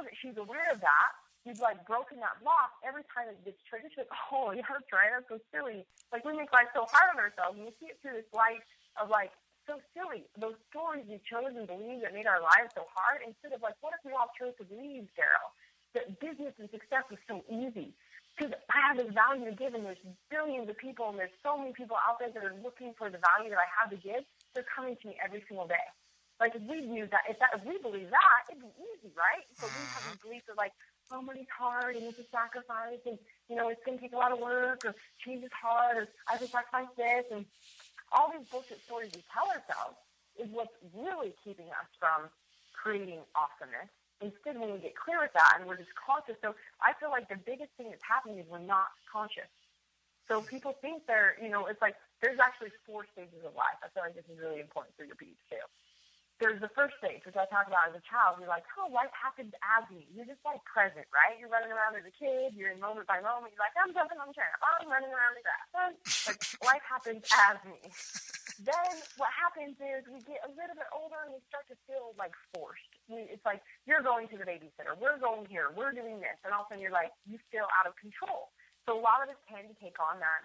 that she's aware of that, you've like broken that block every time it gets triggered. You're like, oh, yeah, that's right, that's so silly. Like we make life so hard on ourselves, and you see it through this light of like so silly. Those stories we chose and believed that made our lives so hard. Instead of like, what if we all chose to believe, Daryl, that business and success was so easy? Because I have this value to give, and there's billions of people, and there's so many people out there that are looking for the value that I have to give. They're coming to me every single day. Like if we view that, if we believe that, it'd be easy, right? So we have these beliefs of like, oh, money's hard, and it's a sacrifice, and it's going to take a lot of work, or change is hard, or I have to sacrifice this, and all these bullshit stories we tell ourselves is what's really keeping us from creating awesomeness. Instead, when we get clear with that and we're just conscious, so I feel like the biggest thing that's happening is we're not conscious. So people think it's like there's actually 4 stages of life. I feel like this is really important for your beats too. There's the first stage, which I talked about as a child. You're like, oh, life happens as me. You're just like present, right? You're running around as a kid. You're in moment by moment. You're like, I'm jumping on the tramp. I'm running around the grass. Like life happens as me. Then what happens is we get a little bit older and we start to feel like forced. It's like you're going to the babysitter. We're going here. We're doing this. And all of a sudden you're like, you feel out of control. So a lot of us tend to take on that,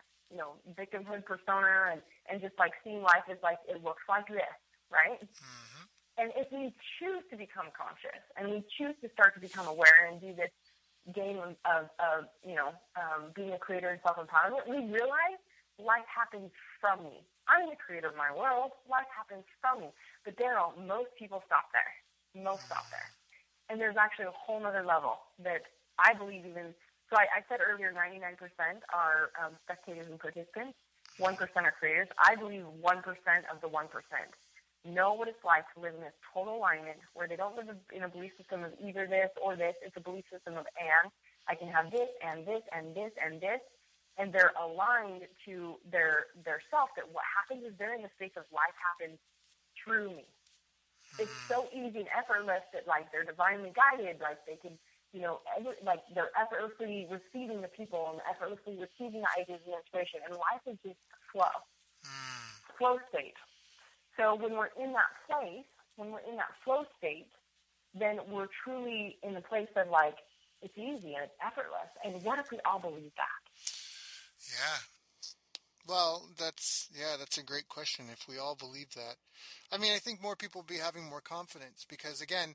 victimhood persona and just like seeing life as like it looks like this, right? Mm-hmm. And if we choose to become conscious and we choose to start to become aware and do this game of being a creator and self-empowerment, we realize life happens from me. I'm the creator of my world. Life happens from me. But Daryl, most people stop there. Most stop there. And there's actually a whole other level that I believe even. So I said earlier 99% are spectators and participants. 1% are creators. I believe 1% of the 1% know what it's like to live in this total alignment where they don't live in a belief system of either this or this. It's a belief system of and. I can have this and this and this and this. And they're aligned to their self, that what happens is they're in the space of life happens through me. It's so easy and effortless that, like, they're divinely guided, like, they can, they're effortlessly receiving the people and effortlessly receiving the ideas and inspiration, and life is just flow state. So when we're in that place, when we're in that flow state, then we're truly in the place of, like, it's easy and it's effortless. And what if we all believe that? Yeah. Well, that's a great question. If we all believe that, I mean, I think more people will be having more confidence because, again,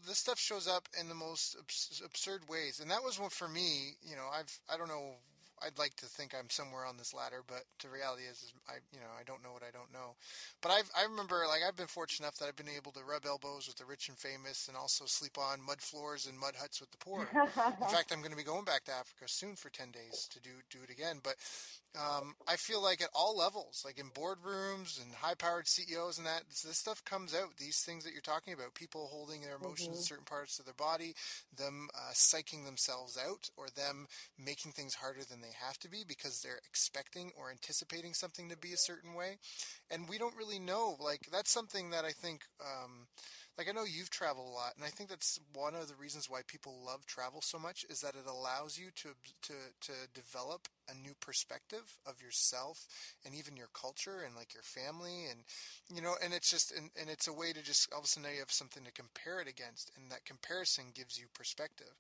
this stuff shows up in the most absurd ways. And that was one for me, I don't know, I'd like to think I'm somewhere on this ladder, but the reality is I don't know what I don't know. But I remember, like, I've been fortunate enough that I've been able to rub elbows with the rich and famous and also sleep on mud floors and mud huts with the poor. In fact, I'm going to be going back to Africa soon for 10 days to do it again. But I feel like at all levels, like in boardrooms and high-powered CEOs and that, this stuff comes out. These things that you're talking about, people holding their emotions in certain parts of their body, them psyching themselves out, or them making things harder than they have to be because they're expecting or anticipating something to be a certain way. And we don't really know. Like, that's something that I think, like, I know you've traveled a lot, and I think that's one of the reasons why people love travel so much is that it allows you to develop a new perspective of yourself and even your culture and, like, your family and, and it's just, and it's a way to just, all of a sudden now you have something to compare it against, and that comparison gives you perspective.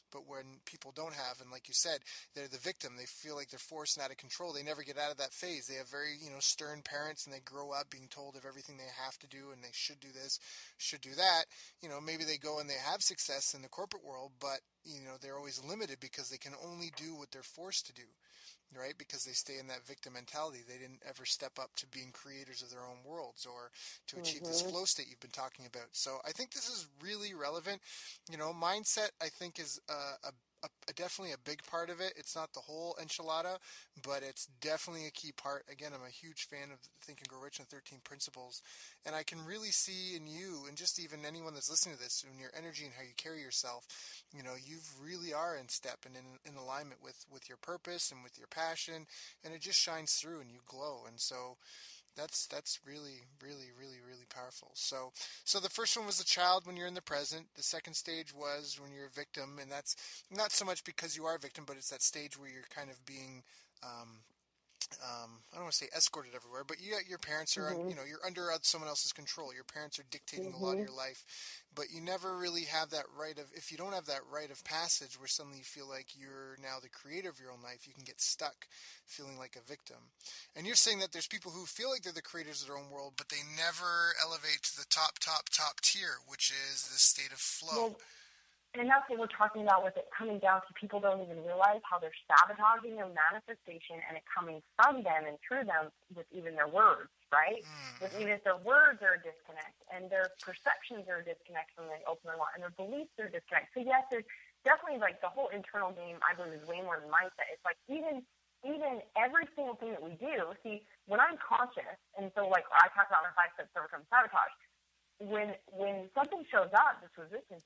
But when people don't have, and like you said, they're the victim, they feel like they're forced and out of control, they never get out of that phase. They have very, stern parents, and they grow up being told of everything they have to do, and they should do this, should do that. Maybe they go and they have success in the corporate world, but, they're always limited because they can only do what they're forced to do, right? Because they stay in that victim mentality. They didn't ever step up to being creators of their own worlds or to achieve this flow state you've been talking about. So I think this is really relevant. Mindset, I think, is definitely a big part of it. It's not the whole enchilada, but it's definitely a key part. Again, I'm a huge fan of Think and Grow Rich and 13 Principles, and I can really see in you, and just even anyone that's listening to this, in your energy and how you carry yourself, you really are in step and in alignment with your purpose and with your passion, and it just shines through and you glow. And so that's really, really, really, really powerful. So the first one was the child when you're in the present. The second stage was when you're a victim, and that's not so much because you are a victim, but it's that stage where you're kind of being I don't want to say escorted everywhere, but your parents are, Mm-hmm. you're under someone else's control. Your parents are dictating a lot of Mm-hmm. your life, but you never really have that right of, if you don't have that rite of passage where suddenly you feel like you're now the creator of your own life, you can get stuck feeling like a victim. And you're saying that there's people who feel like they're the creators of their own world, but they never elevate to the top tier, which is this state of flow. Well, and that's what we're talking about with it coming down to people don't even realize how they're sabotaging their manifestation and it coming from them and through them with even their words, right? With even if their words are a disconnect and their perceptions are a disconnect from the open their and their beliefs are a disconnect. So yes, there's definitely like the whole internal game, I believe, is way more than mindset. It's like even every single thing that we do, see, when I'm conscious, and so like I talk about my 5 steps to overcome sabotage, when something shows up, this resistance,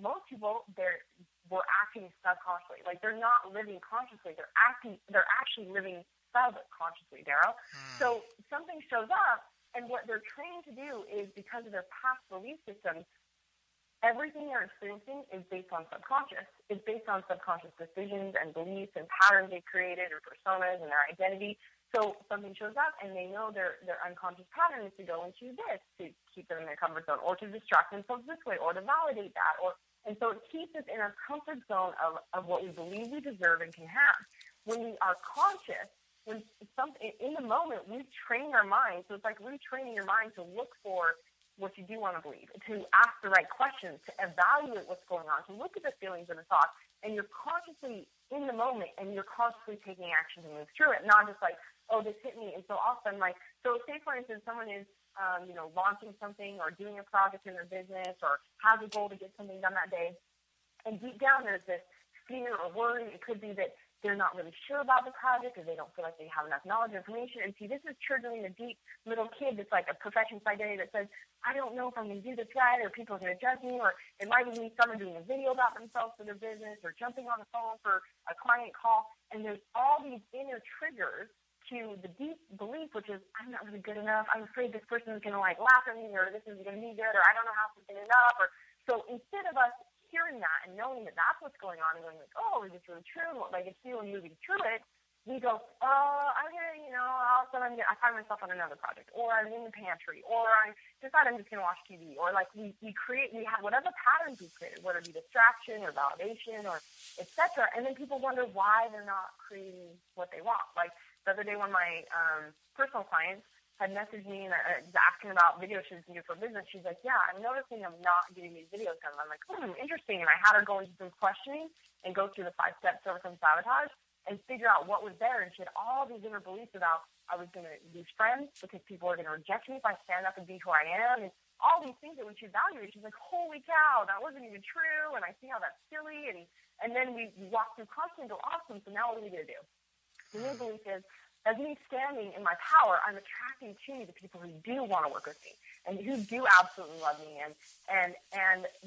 most people we're acting subconsciously. Like they're not living consciously. They're actually living subconsciously, Daryl. So something shows up, and what they're trained to do is because of their past belief systems, everything they're experiencing is based on subconscious. It's based on subconscious decisions and beliefs and patterns they created or personas and their identity. So something shows up, and they know their unconscious pattern is to go into this to keep them in their comfort zone, or to distract themselves this way, or to validate that. And so it keeps us in our comfort zone of what we believe we deserve and can have. When we are conscious, when in the moment, we train our mind. So it's like retraining your mind to look for what you do want to believe, to ask the right questions, to evaluate what's going on, to look at the feelings and the thoughts, and you're consciously in the moment, and you're consciously taking action to move through it, not just like, oh, this hit me, and so often, like, so say, for instance, someone is, launching something or doing a project in their business or has a goal to get something done that day, and deep down there's this fear or worry. It could be that they're not really sure about the project or they don't feel like they have enough knowledge or information. And see, this is triggering a deep little kid that's like a perfectionist identity that says, I don't know if I'm going to do this right, or people are going to judge me, or it might be someone doing a video about themselves for their business or jumping on the phone for a client call. And there's all these inner triggers to the deep belief, which is, I'm not really good enough. I'm afraid this person is going to like laugh at me, or this isn't going to be good, or I don't know how to get it up. Or so instead of us hearing that and knowing that that's what's going on and going like, oh, is this really true? And what like it's feeling moving through it, we go, I'm here, all of a sudden I find myself on another project, or I'm in the pantry, or I decide I'm just going to watch TV, or like we have whatever patterns we created, whether it be distraction or validation or etc. And then people wonder why they're not creating what they want. Like the other day, one of my personal clients had messaged me and asking about videos she was going to do for business. She's like, yeah, I'm noticing I'm not getting these videos done. I'm like, interesting. And I had her go into some questioning and go through the 5 steps to overcome sabotage and figure out what was there. And she had all these inner beliefs about I was going to lose friends because people are going to reject me if I stand up and be who I am. And all these things that we should evaluate. She's like, holy cow, that wasn't even true. And I see how that's silly. And then we walk through constantly and go, awesome. So now what are we going to do? The new belief is, as me standing in my power, I'm attracting to me the people who do want to work with me and who do absolutely love me. And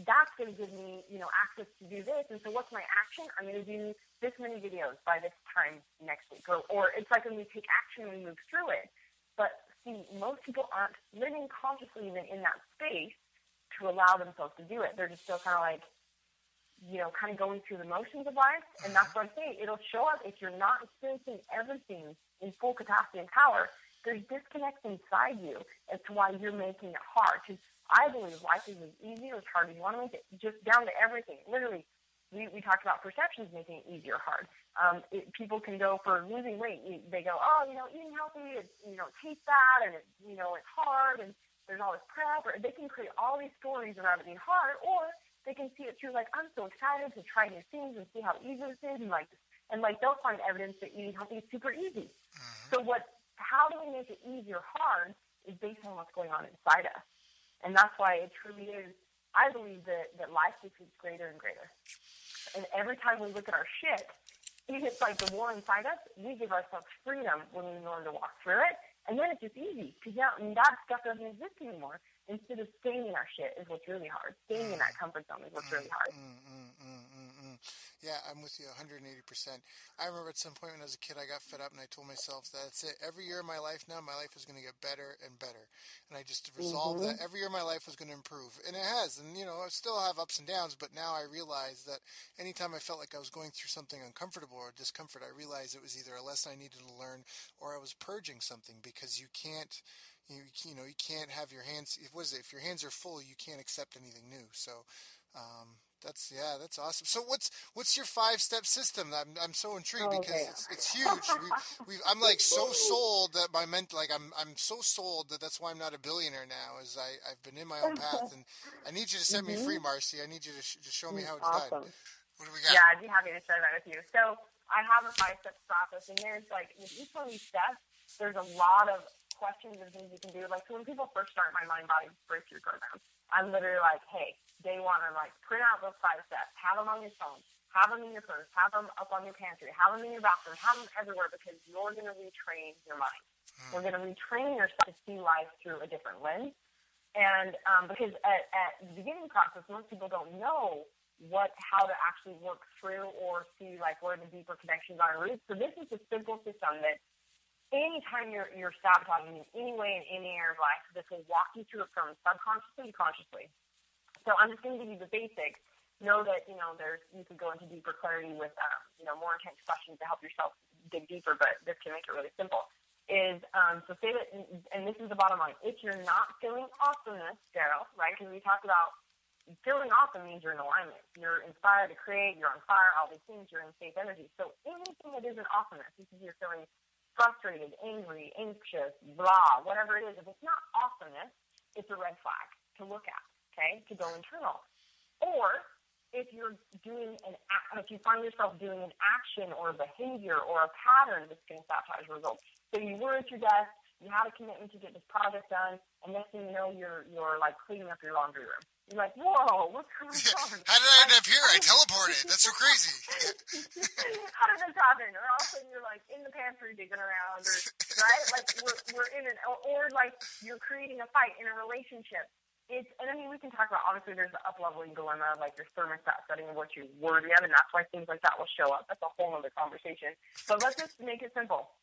that's going to give me, access to do this. And so what's my action? I'm going to do this many videos by this time next week. Or it's like when we take action and we move through it. But see, most people aren't living consciously even in that space to allow themselves to do it. They're just still kind of like, kind of going through the motions of life. And that's what I'm saying. It'll show up if you're not experiencing everything in full capacity and power. There's disconnects inside you as to why you're making it hard. Because I believe life is as easy or as hard as you want to make it, just down to everything. Literally, we talked about perceptions making it easy or hard. People can go for losing weight. They go, eating healthy, it tastes bad, and it's hard, and there's all this prep. Or they can create all these stories around it being hard, or they can see it through like, I'm so excited to try new things and see how easy this is, and they'll find evidence that eating healthy is super easy. So how do we make it easy or hard is based on what's going on inside us. And that's why it truly is, I believe that life just gets greater and greater. And every time we look at our shit, it's like the war inside us, we give ourselves freedom when we learn to walk through it. And then it's just easy because that stuff doesn't exist anymore. Instead of staying in our shit is what's really hard. Staying in that comfort zone is what's really hard. Yeah, I'm with you 180%. I remember at some point when I was a kid, I got fed up and I told myself that's it. Every year of my life now, my life is going to get better and better. And I just resolved that Mhm. every year my life was going to improve. And it has. And, I still have ups and downs, but now I realize that anytime I felt like I was going through something uncomfortable or discomfort, I realized it was either a lesson I needed to learn or I was purging something because you can't. You can't have your hands. What is it? If your hands are full, you can't accept anything new. So, that's awesome. So what's your 5-step system? I'm so intrigued because Okay. it's huge. I'm like so sold that I'm so sold that that's why I'm not a billionaire now. Is I've been in my own path and I need you to set me free, Mhm. Marcy. I need you to just show me how it's done. Awesome. What do we Yeah, got? I'd be happy to share that with you. So I have a 5-step process, and there's like with each one of these steps, there's a lot of questions and things you can do. Like, so when people first start my mind body breakthrough program, I'm literally like, hey, day one, I'm like, print out those 5 steps, have them on your phone, have them in your purse, have them up on your pantry, have them in your bathroom, have them everywhere because you're going to retrain your mind. We're going to retrain yourself to see life through a different lens. And because at the beginning of the process, most people don't know how to actually work through or see like where the deeper connections are and roots. So this is a simple system that anytime you're sabotaging in any way in any area of life, this will walk you through it from subconsciously to consciously. So I'm just going to give you the basics. Know that, you could go into deeper clarity with, more intense questions to help yourself dig deeper, but this can make it really simple. So say that, and this is the bottom line, if you're not feeling awesomeness, Daryl, right, because we talked about feeling awesome means you're in alignment. You're inspired to create, you're on fire, all these things, you're in safe energy. So anything that isn't awesomeness, this is you're feeling frustrated, angry, anxious, blah, whatever it is, if it's not awesomeness, it's a red flag to look at, okay, to go internal. Or if if you find yourself doing an action or a behavior or a pattern that's going to sabotage results. So you were at your desk, you had a commitment to get this project done, and next thing you know, you're like cleaning up your laundry room. You're like, whoa, what's going on? How did I end up here? I teleported. That's so crazy. How did this happen? Or all of a sudden you're like in the pantry digging around, or right? Like we're in or like you're creating a fight in a relationship. And I mean, we can talk about, obviously, there's the up-leveling dilemma, like your thermostat setting of what you're worthy of, and that's why things like that will show up. That's a whole other conversation. But let's just make it simple.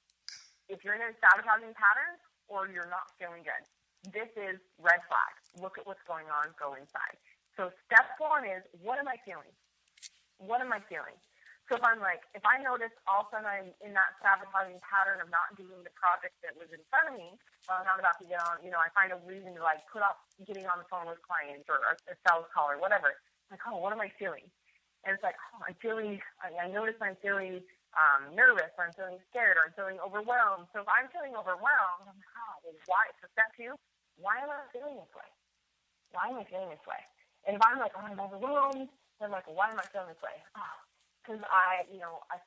If you're in a sabotaging pattern or you're not feeling good, this is red flag. Look at what's going on. Go inside. So step one is, what am I feeling? What am I feeling? So if I notice all of a sudden I'm in that sabotaging pattern of not doing the project that was in front of me, I'm not about to get on, I find a reason to put off getting on the phone with clients or a sales call or whatever. I'm like, oh, what am I feeling? And it's like, oh, I notice I'm feeling nervous, or I'm feeling scared, or I'm feeling overwhelmed. So if I'm feeling overwhelmed, I'm like, oh, well, why? So step 2, why am I feeling this way? Why am I feeling this way? And if I'm like, oh, I'm overwhelmed, then I'm like, well, why am I feeling this way? Oh, because I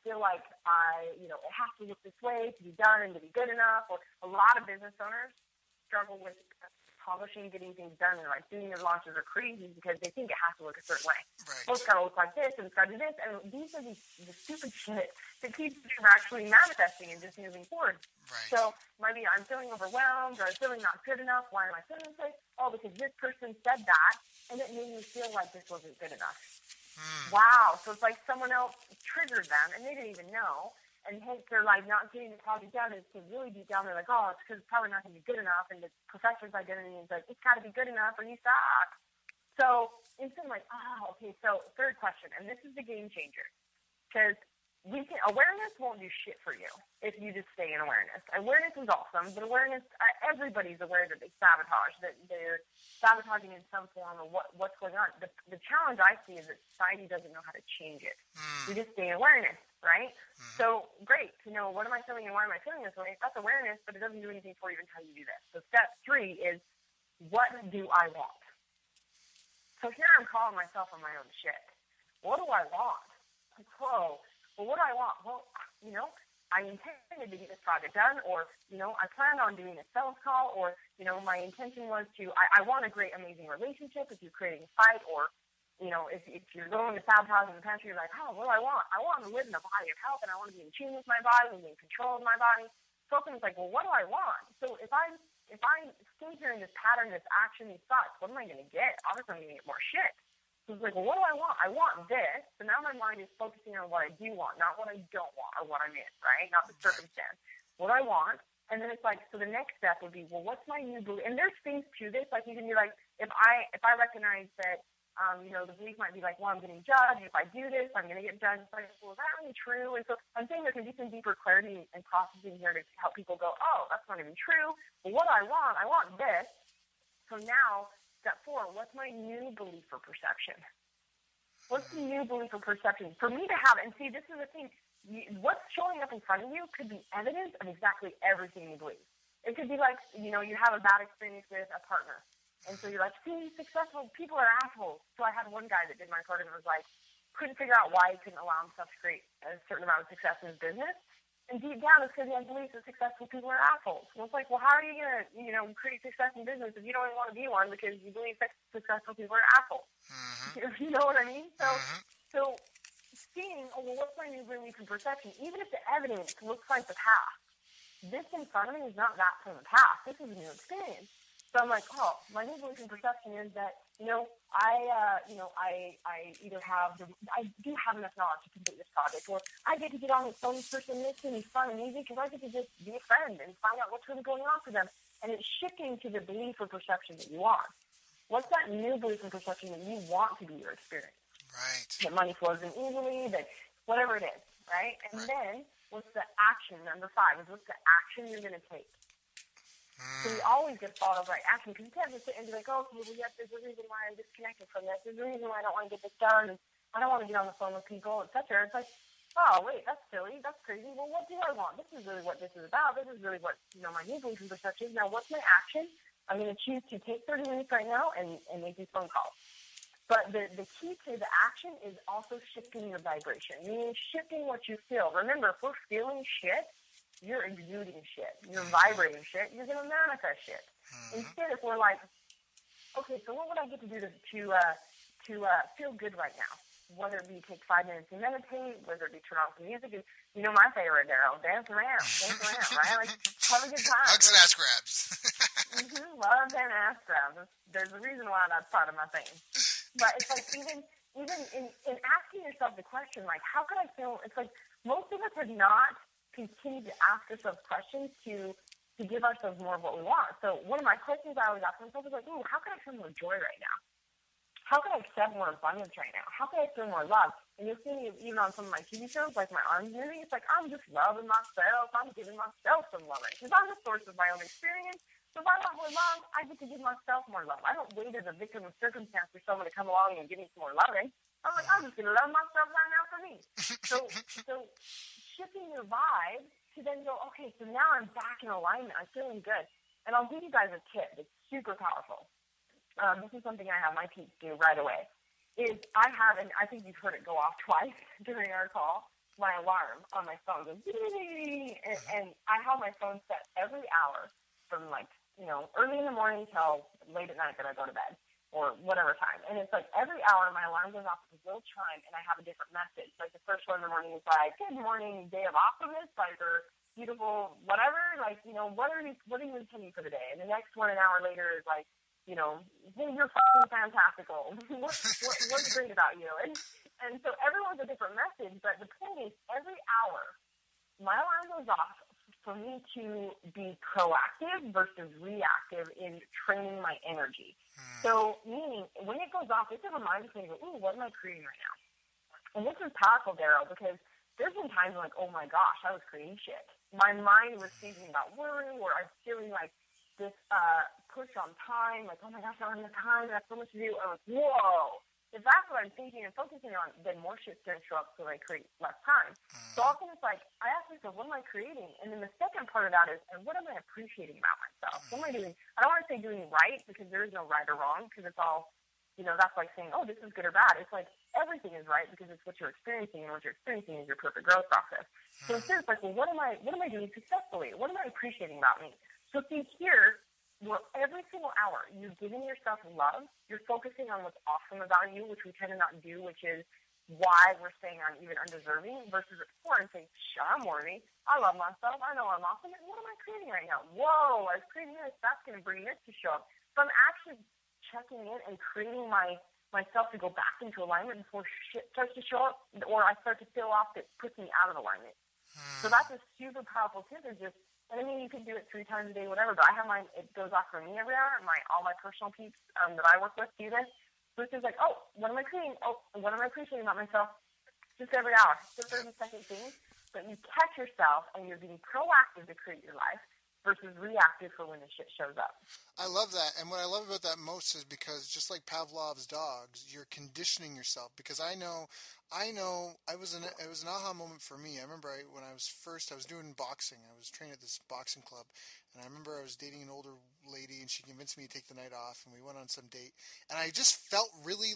feel like it has to look this way to be done and to be good enough. Or a lot of business owners struggle with accomplishing, getting things done, and doing their launches are crazy because they think it has to look a certain way. Right. Well, it's got to look like this, and it's got to do this, and these are the stupid shit that keeps you from actually manifesting and just moving forward. Right. So maybe I'm feeling overwhelmed, or I'm feeling not good enough. Why am I feeling this way? Oh, because this person said that, and it made me feel like this wasn't good enough. Wow. So it's like someone else triggered them, and they didn't even know. And hence they're not getting the project done. It's really deep down. They're like, oh, it's because it's probably not going to be good enough. And the professor's identity is like, it's got to be good enough, or you suck. So instantly, okay. So third question, and this is the game changer, because awareness won't do shit for you if you just stay in awareness. Awareness is awesome, but awareness, everybody's aware that they sabotage, that they're sabotaging in some form of what's going on. The challenge I see is that society doesn't know how to change it. We just stay in awareness, right? So great to know, what am I feeling and why am I feeling this way? That's awareness, but it doesn't do anything for you until you do this. So step 3 is, what do I want? So here I'm calling myself on my own shit. What do I want? Like, whoa. Well, what do I want? Well, I intended to get this project done, or, I planned on doing a sales call, or, my intention was I want a great, amazing relationship if you're creating a fight, or, if you're going to sabotage in the pantry, you're like, oh, what do I want? I want to live in a body of health, and I want to be in tune with my body and be in control of my body. So it's like, well, what do I want? So if I stay here in this pattern, this action, these thoughts, what am I going to get? Obviously, I'm going to get more shit. So it's like, well, what do I want? I want this. So now my mind is focusing on what I do want, not what I don't want or what I'm in, right? Not the circumstance. What I want. And then it's like, so the next step would be, well, what's my new belief? And there's things to this. Like you can be like, if I recognize that, the belief might be like, well, I'm getting judged. If I do this, I'm going to get judged. It's like, well, is that really true? And so I'm saying there can be some deeper clarity and processing here to help people go, oh, that's not even true. Well, what do I want this. So now, step 4, what's my new belief or perception? What's the new belief or perception? For me to have, and see, this is the thing, what's showing up in front of you could be evidence of exactly everything you believe. It could be like, you have a bad experience with a partner. And so you're like, see, successful people are assholes. So I had one guy that did my card and was like, couldn't figure out why he couldn't allow himself to create a certain amount of success in his business. And deep down, it's because he has beliefs that successful people are assholes. Well, it's like, well, how are you going to, create success in business if you don't even want to be one because you believe that successful people are assholes? Mm-hmm. You know what I mean? So seeing, well, what's my new belief and perception? Even if the evidence looks like the past, this in front of me is not that from the past. This is a new experience. So I'm like, oh, my new belief and perception is that, I either I do have enough knowledge to complete this project, or I get to get on the phone with this person, this and it's fun and easy because I get to just be a friend and find out what's really going on for them. And it's shifting to the belief or perception that you want. What's that new belief and perception that you want to be your experience? Right. That money flows in easily, that whatever it is, right? And then what's the action? Number 5 is what's the action you're going to take? So we always get followed by action because you can't just sit and be like, oh, well, yes, there's a reason why I'm disconnected from this. There's a reason why I don't want to get this done. I don't want to get on the phone with people, etc. It's like, oh, wait, that's silly. That's crazy. Well, what do I want? This is really what this is about. This is really what, my new belief and perception is. Now, what's my action? I'm going to choose to take 30 minutes right now and make these phone calls. But the key to the action is also shifting your vibration, meaning shifting what you feel. Remember, if we're feeling shit, you're exuding shit, you're vibrating shit, you're going to manifest shit. Instead, if we're like, okay, so what would I get to do to feel good right now? Whether it be take 5 minutes to meditate, whether it be turn on some music, and my favorite, Daryl, dance around, right? Like, have a good time. Hugs and ass grabs. Love and ass grabs. There's a reason why that's part of my thing. But it's like, even in asking yourself the question, like, how could I feel, it's like, most of us have not continue to ask ourselves questions to give ourselves more of what we want. So one of my questions I always ask myself is like, how can I feel more joy right now? How can I accept more abundance right now? How can I feel more love? And you'll see me even on some of my TV shows, like my Arms movie, it's like, I'm just loving myself. I'm giving myself some loving. Because I'm the source of my own experience. So if I want more love, I get to give myself more love. I don't wait as a victim of circumstance for someone to come along and give me some more loving. I'm like, I'm just going to love myself right now for me. So shifting your vibe to then go, okay, so now I'm back in alignment. I'm feeling good. And I'll give you guys a tip. It's super powerful. This is something I have my peeps do right away. Is I have, and I think you've heard it go off twice during our call, my alarm on my phone goes, and I have my phone set every hour from early in the morning till late at night that I go to bed, or whatever time. And it's like every hour my alarm goes off with a little chime and I have a different message. Like the first one in the morning is like, good morning, day of awesomeness, like, or beautiful, whatever, like, what are you intending for the day? And the next one an hour later is like, hey, you're fucking fantastical. What's great about you? And so everyone's a different message, but the point is every hour my alarm goes off for me to be proactive versus reactive in training my energy. So, meaning, when it goes off, it's a reminder to me, what am I creating right now? And this is powerful, Daryl, because there's been times like, oh my gosh, I was creating shit. My mind was thinking about worry, or I was feeling like this push on time, like, oh my gosh, I don't have enough time, I have so much to do. I'm like, whoa. If that's what I'm thinking and focusing on, then more shit's going to show up so I create less time. So often it's like, I ask myself, what am I creating? And then the second part of that is, and what am I appreciating about myself? What am I doing? I don't want to say doing right, because there is no right or wrong, because it's all, that's like saying, oh, this is good or bad. It's like everything is right because it's what you're experiencing, and what you're experiencing is your perfect growth process. So instead it's like, well, what am I doing successfully? What am I appreciating about me? So see here, where every single hour you're giving yourself love, you're focusing on what's awesome about you, which we tend to not do, which is why we're saying I'm even undeserving, versus explore and saying, I'm worthy, I love myself, I know I'm awesome, and what am I creating right now? Whoa, I was creating this, that's going to bring this to show up. So I'm actually checking in and creating my myself to go back into alignment before shit starts to show up, or I start to feel off that puts me out of alignment. So that's a super powerful tip. Is just, and I mean, you can do it 3 times a day, whatever. But I have mine. It goes off for me every hour. And all my personal peeps that I work with do this. So it's just like, oh, what am I creating? Oh, what am I appreciating about myself? Just every hour. It's a 30-second thing. But you catch yourself, and you're being proactive to create your life versus reactive for when the shit shows up. I love that. And what I love about that most is because just like Pavlov's dogs, you're conditioning yourself. Because I know it was an aha moment for me. I remember when I was doing boxing. I was training at this boxing club. And I remember I was dating an older lady, and she convinced me to take the night off, and we went on some date. And I just felt really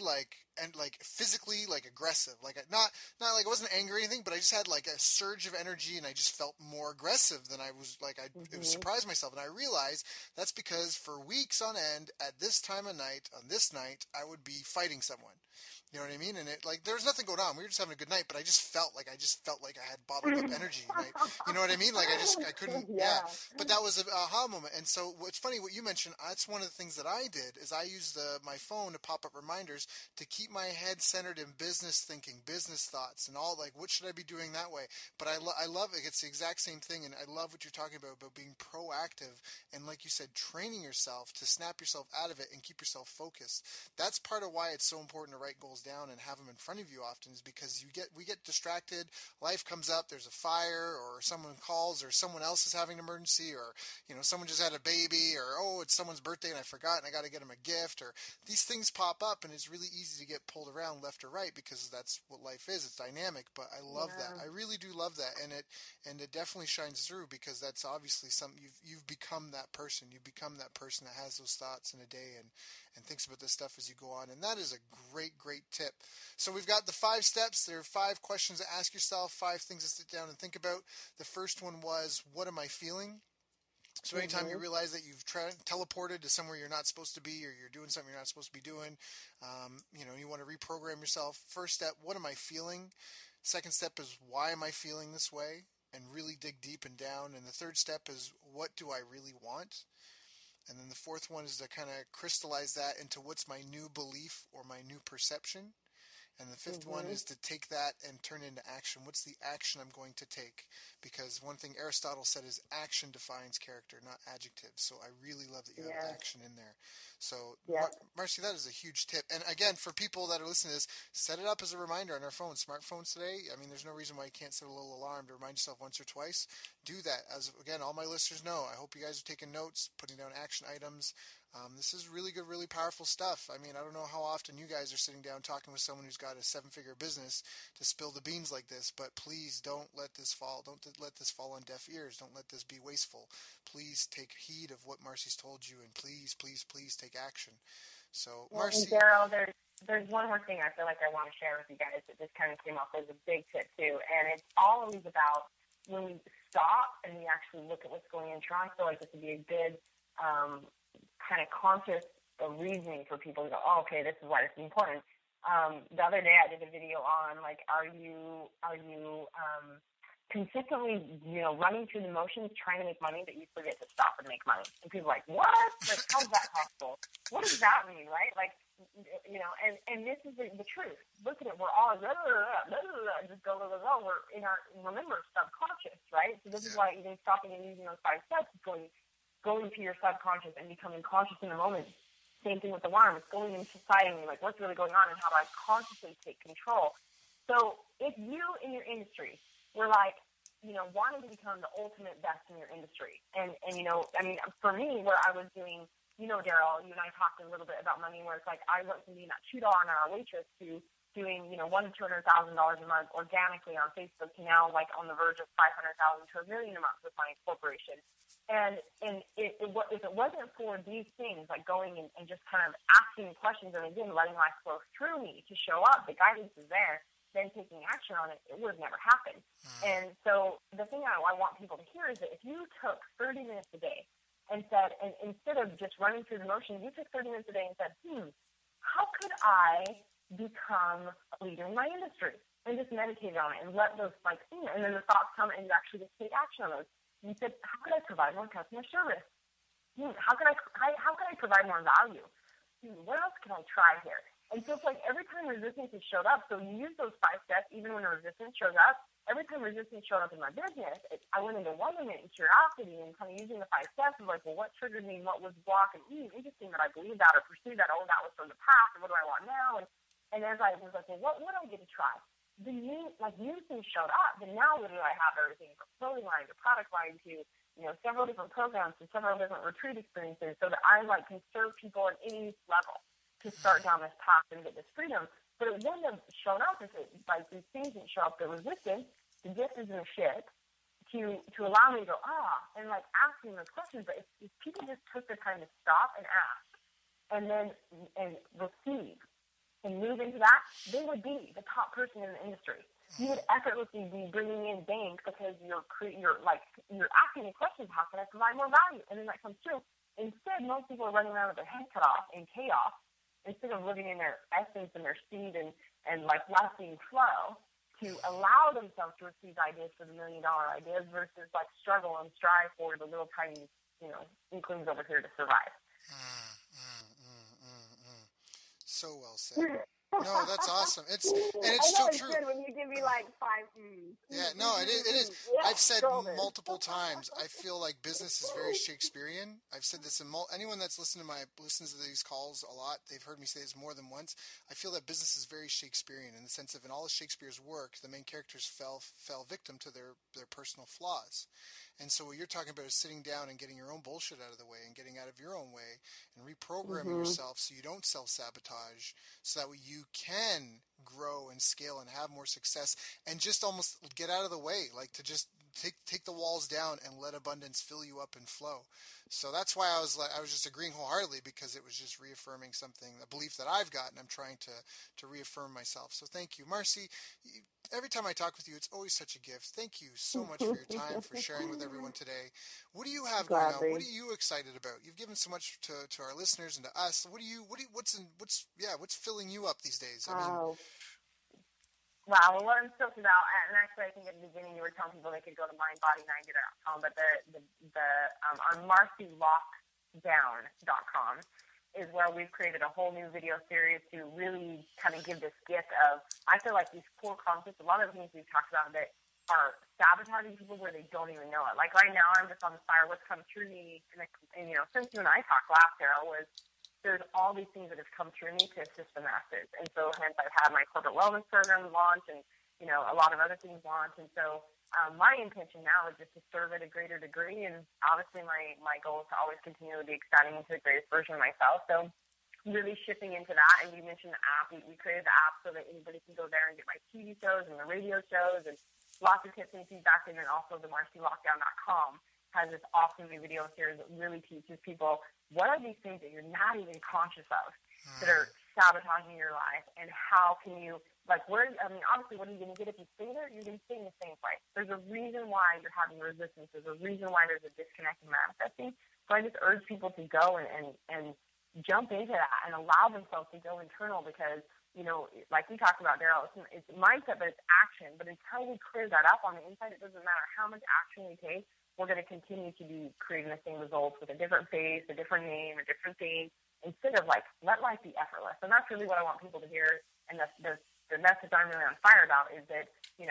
physically aggressive. Not like I wasn't angry or anything, but I just had like a surge of energy, and I just felt more aggressive than I was. It was surprised myself, and I realized that's because for weeks on end, at this time of night, on this night, I would be fighting someone. You know what I mean? And there was nothing going on. We were just having a good night, but I just felt like I had bottled up energy. You know what I mean? I couldn't. Yeah. But that was an aha moment. And so what's funny, what you mentioned, that's one of the things that I did is I used my phone to pop up reminders to keep my head centered in business thinking, business thoughts, and all what should I be doing that way? But I love it. It's the exact same thing, and I love what you're talking about being proactive and, like you said, training yourself to snap yourself out of it and keep yourself focused. That's part of why it's so important to write goals down and have them in front of you often, is because we get distracted. Life comes up, there's a fire, or someone calls, or someone else is having an emergency, or someone just had a baby, or it's someone's birthday and I forgot and I got to get them a gift, or these things pop up, and it's really easy to get pulled around left or right because that's what life is. It's dynamic. But I love that. I really do love that, and it definitely shines through, because that's obviously something you've become that person. You've become that person that has those thoughts in a day and thinks about this stuff as you go on. And that is a great tip. So we've got the 5 steps. There are 5 questions to ask yourself, 5 things to sit down and think about. The first one was, what am I feeling? So anytime you realize that you've teleported to somewhere you're not supposed to be, or you're doing something you're not supposed to be doing, you want to reprogram yourself. First step, what am I feeling? Second step is, why am I feeling this way? And really dig deep and down. And the third step is, what do I really want? And then the fourth one is to kind of crystallize that into what's my new belief or my new perception. And the fifth one is to take that and turn it into action. What's the action I'm going to take? Because one thing Aristotle said is action defines character, not adjectives. So I really love that you have action in there. So, Marci, that is a huge tip. And again, for people that are listening to this, set it up as a reminder on our phones. Smartphones today, I mean, there's no reason why you can't set a little alarm to remind yourself once or twice. Do that. As again, all my listeners know, I hope you guys are taking notes, putting down action items. This is really good, really powerful stuff. I mean, I don't know how often you guys are sitting down talking with someone who's got a 7-figure business to spill the beans like this, but please don't let this fall. Don't let this fall on deaf ears. Don't let this be wasteful. Please take heed of what Marci's told you, and please take action. So, Marci. Daryl, there's one more thing I feel like I want to share with you guys that just kind of came up as a big tip too, and it's always about when we stop and we actually look at what's going on. I feel like this would be a good kind of conscious reasoning for people to go, oh, okay, this is why this is important. The other day I did a video on, are you consistently, running through the motions trying to make money that you forget to stop and make money? And people are like, what? How's that possible? What does that mean, right? And this is the truth. Look at it. We're all just go. Remember, subconscious, right? So this is why even stopping and using those 5 steps is going to your subconscious and becoming conscious in the moment. Same thing with the worm. It's going and deciding, what's really going on and how do I consciously take control. So if you in your industry were wanting to become the ultimate best in your industry, and for me, where I was doing, Daryl, you and I talked a little bit about money, where it's I went from being that $2 an hour waitress to doing, $100,000 to $200,000 a month organically on Facebook to now on the verge of $500,000 to $1 million a month with my corporation. And if it wasn't for these things, going and just kind of asking questions and again letting life flow through me to show up, the guidance is there, then taking action on it, it would have never happened. And so the thing I want people to hear is that if you took 30 minutes a day and said, and instead of just running through the motions, you took 30 minutes a day and said, how could I become a leader in my industry? And just meditate on it and let those and then the thoughts come and you actually just take action on those. You said, how could I provide more customer service? How could I provide more value? What else can I try here? And so it's like every time resistance has showed up, so you use those 5 steps even when resistance shows up. Every time resistance showed up in my business, I went into wonderment and curiosity and kind of using the 5 steps of like, well, what triggered me, what was blocking me? Interesting that I believed that or pursued that. Oh, that was from the past, and what do I want now? And as I was like, well, what would I get to try? The new things showed up, and now literally I have everything from clothing line to product line to several different programs to several different retreat experiences, so that I can serve people at any level to start down this path and get this freedom. But it wouldn't have shown up if these things didn't show up. The resistance, the gift is in the shit to allow me to go, and asking those questions. But if people just took the time to stop and ask and then receive and move into that, they would be the top person in the industry. You would effortlessly be bringing in bank because you're asking the questions, how can I provide more value? And then that comes true. Instead, most people are running around with their head cut off in chaos, instead of living in their essence and their seed and blessing flow to allow themselves to receive ideas for the $1 million ideas versus struggle and strive for the little tiny, inklings over here to survive. So well said. No, that's awesome. It's so true. Good when you give me 5. Yeah, no, it is. Yeah, I've said multiple times. I feel like business is very Shakespearean. I've said this in anyone that's listens to these calls a lot. They've heard me say this more than once. I feel that business is very Shakespearean in the sense of in all of Shakespeare's work, the main characters fell victim to their personal flaws. And so what you're talking about is sitting down and getting your own bullshit out of the way and getting out of your own way and reprogramming yourself so you don't self-sabotage, so that way you can grow and scale and have more success and just almost get out of the way, to just take the walls down and let abundance fill you up and flow. So that's why I was just agreeing wholeheartedly, because it was just reaffirming a belief that I've got, and I'm trying to reaffirm myself. So thank you, Marci. Every time I talk with you, it's always such a gift. Thank you so much for your time, for sharing with everyone today. What do you have going on? What are you excited about? You've given so much to our listeners and to us. What's filling you up these days? Wow, well, what I'm stoked about, and actually I think at the beginning you were telling people they could go to mindbody90.com, but on marcilockdown.com is where we've created a whole new video series to really kind of give this gift of, I feel like these core concepts, a lot of the things we've talked about that are sabotaging people where they don't even know it. Like right now, I'm just on the fire. What's come through me, and since you and I talked last, Daryl, was there's all these things that have come through me to assist the masses. And so hence I've had my corporate wellness program launch and, a lot of other things launch. And so my intention now is just to serve at a greater degree. And obviously my goal is to always continue to be expanding into the greatest version of myself. So really shifting into that. And you mentioned the app. We created the app so that anybody can go there and get my TV shows and the radio shows and lots of tips and feedback. And then also the marcilockdown.com has this awesome new video series that really teaches people what are these things that you're not even conscious of that are sabotaging your life, and how can you, obviously what are you going to get if you stay there? You're going to stay in the same place. There's a reason why you're having resistance. There's a reason why there's a disconnect in manifesting. So I just urge people to go and jump into that and allow themselves to go internal, because, like we talked about, Daryl, it's mindset, but it's action. But until we clear that up on the inside, it doesn't matter how much action we take. We're going to continue to be creating the same results with a different face, a different name, a different thing, instead of let life be effortless. And that's really what I want people to hear. And the message I'm really on fire about is that, you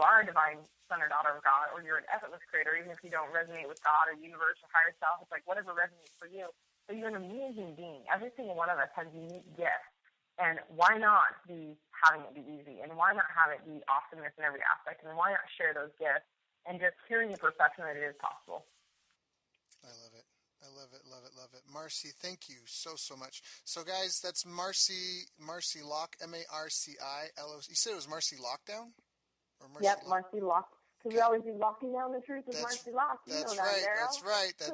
are a divine son or daughter of God, or you're an effortless creator, even if you don't resonate with God or universe or higher self. It's whatever resonates for you. But you're an amazing being. Every single one of us has unique gifts. And why not be having it be easy? And why not have it be awesomeness in every aspect? And why not share those gifts? And just hearing the perception that it is possible. I love it. Marci, thank you so much. So guys, that's Marci Lock, Marci-Lock. You said it was Marci Lockdown? Or Marci Yep, Marci Lock. Because we always be locking down the truth with Marci Lock. That's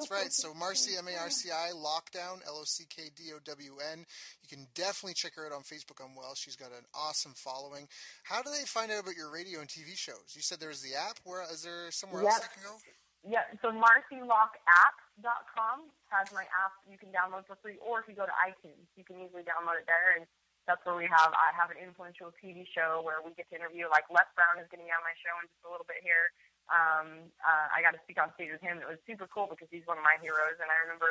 right. So Marci, Marci Lockdown, Lockdown. You can definitely check her out on Facebook on Well. She's got an awesome following. How do they find out about your radio and TV shows? You said there's the app. Where is there somewhere else they can go? Yeah, so marcilockapp.com has my app you can download for free, or if you go to iTunes, you can easily download it there, and that's where I have an influential TV show where we get to interview, Les Brown is getting on my show in just a little bit here. I got to speak on stage with him. It was super cool because he's one of my heroes, and I remember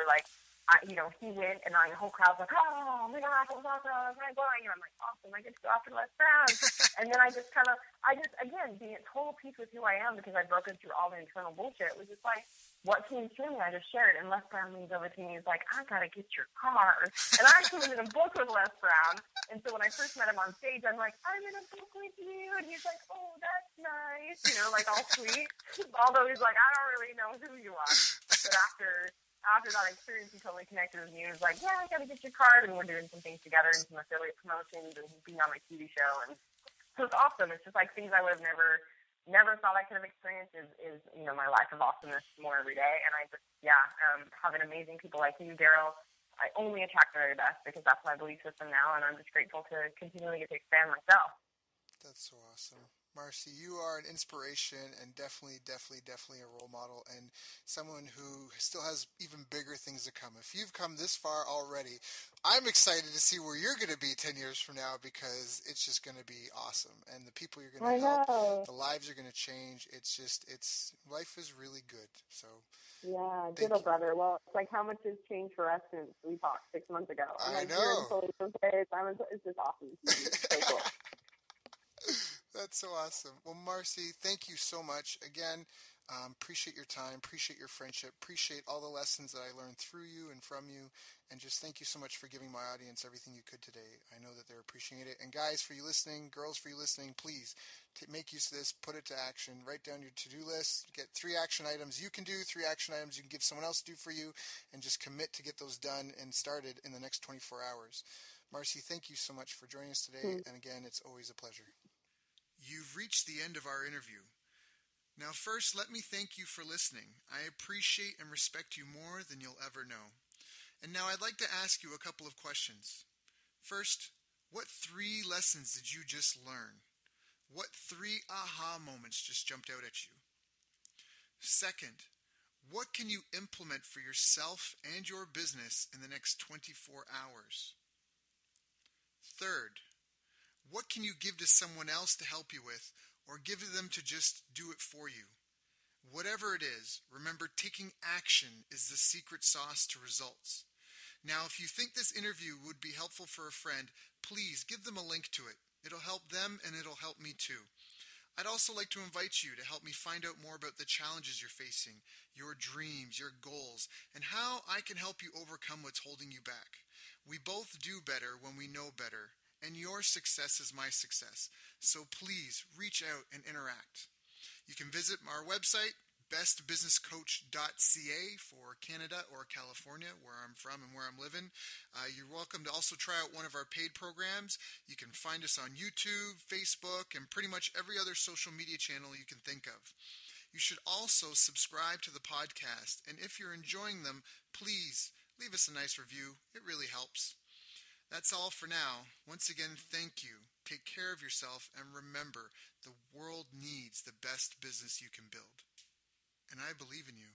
he went, and the whole crowd's like, oh my gosh, it was awesome, I'm going, and I'm like, awesome, I get to go after the last round. And then I just again, being at total peace with who I am because I'd broken through all the internal bullshit, it was just like, what came through me, I just shared, and Les Brown leans over to me, he's like, I gotta get your car. And I actually was in a book with Les Brown, and so when I first met him on stage, I'm like, I'm in a book with you, and he's like, oh, that's nice, like all sweet, although he's like, I don't really know who you are. But after that experience, he totally connected with me. He was like, yeah, I got to get your card. And we're doing some things together and some affiliate promotions and being on my TV show. And so it's awesome. It's just like things I would have never thought I could have experienced is my life of awesomeness more every day. And I just, having amazing people like you, Daryl, I only attract the very best because that's my belief system now. And I'm just grateful to continually get to expand myself. That's so awesome. Marci, you are an inspiration and definitely a role model and someone who still has even bigger things to come. If you've come this far already, I'm excited to see where you're going to be 10 years from now because it's just going to be awesome. And the people you're going to help, the lives are going to change. Life is really good. So yeah, ditto, brother. Well, it's like how much has changed for us since we talked 6 months ago. I know. It's just awesome. It's so cool. That's so awesome. Well, Marci, thank you so much. Again, appreciate your time, appreciate your friendship, appreciate all the lessons that I learned through you and from you, and just thank you so much for giving my audience everything you could today. I know that they're appreciating it. And guys, for you listening, girls, for you listening, please make use of this, put it to action, write down your to-do list, get 3 action items you can do, 3 action items you can give someone else to do for you, and just commit to get those done and started in the next 24 hours. Marci, thank you so much for joining us today, and again, it's always a pleasure. You've reached the end of our interview. Now, first, let me thank you for listening. I appreciate and respect you more than you'll ever know. And now I'd like to ask you a couple of questions. First, what 3 lessons did you just learn? What 3 aha moments just jumped out at you? Second, what can you implement for yourself and your business in the next 24 hours? Third, what can you give to someone else to help you with, or give to them to just do it for you? Whatever it is, remember taking action is the secret sauce to results. Now, if you think this interview would be helpful for a friend, please give them a link to it. It'll help them and it'll help me too. I'd also like to invite you to help me find out more about the challenges you're facing, your dreams, your goals, and how I can help you overcome what's holding you back. We both do better when we know better. And your success is my success. So please reach out and interact. You can visit our website, bestbusinesscoach.ca for Canada or California, where I'm from and where I'm living. You're welcome to also try out one of our paid programs. You can find us on YouTube, Facebook, and pretty much every other social media channel you can think of. You should also subscribe to the podcast. And if you're enjoying them, please leave us a nice review. It really helps. That's all for now. Once again, thank you. Take care of yourself and remember, the world needs the best business you can build. And I believe in you.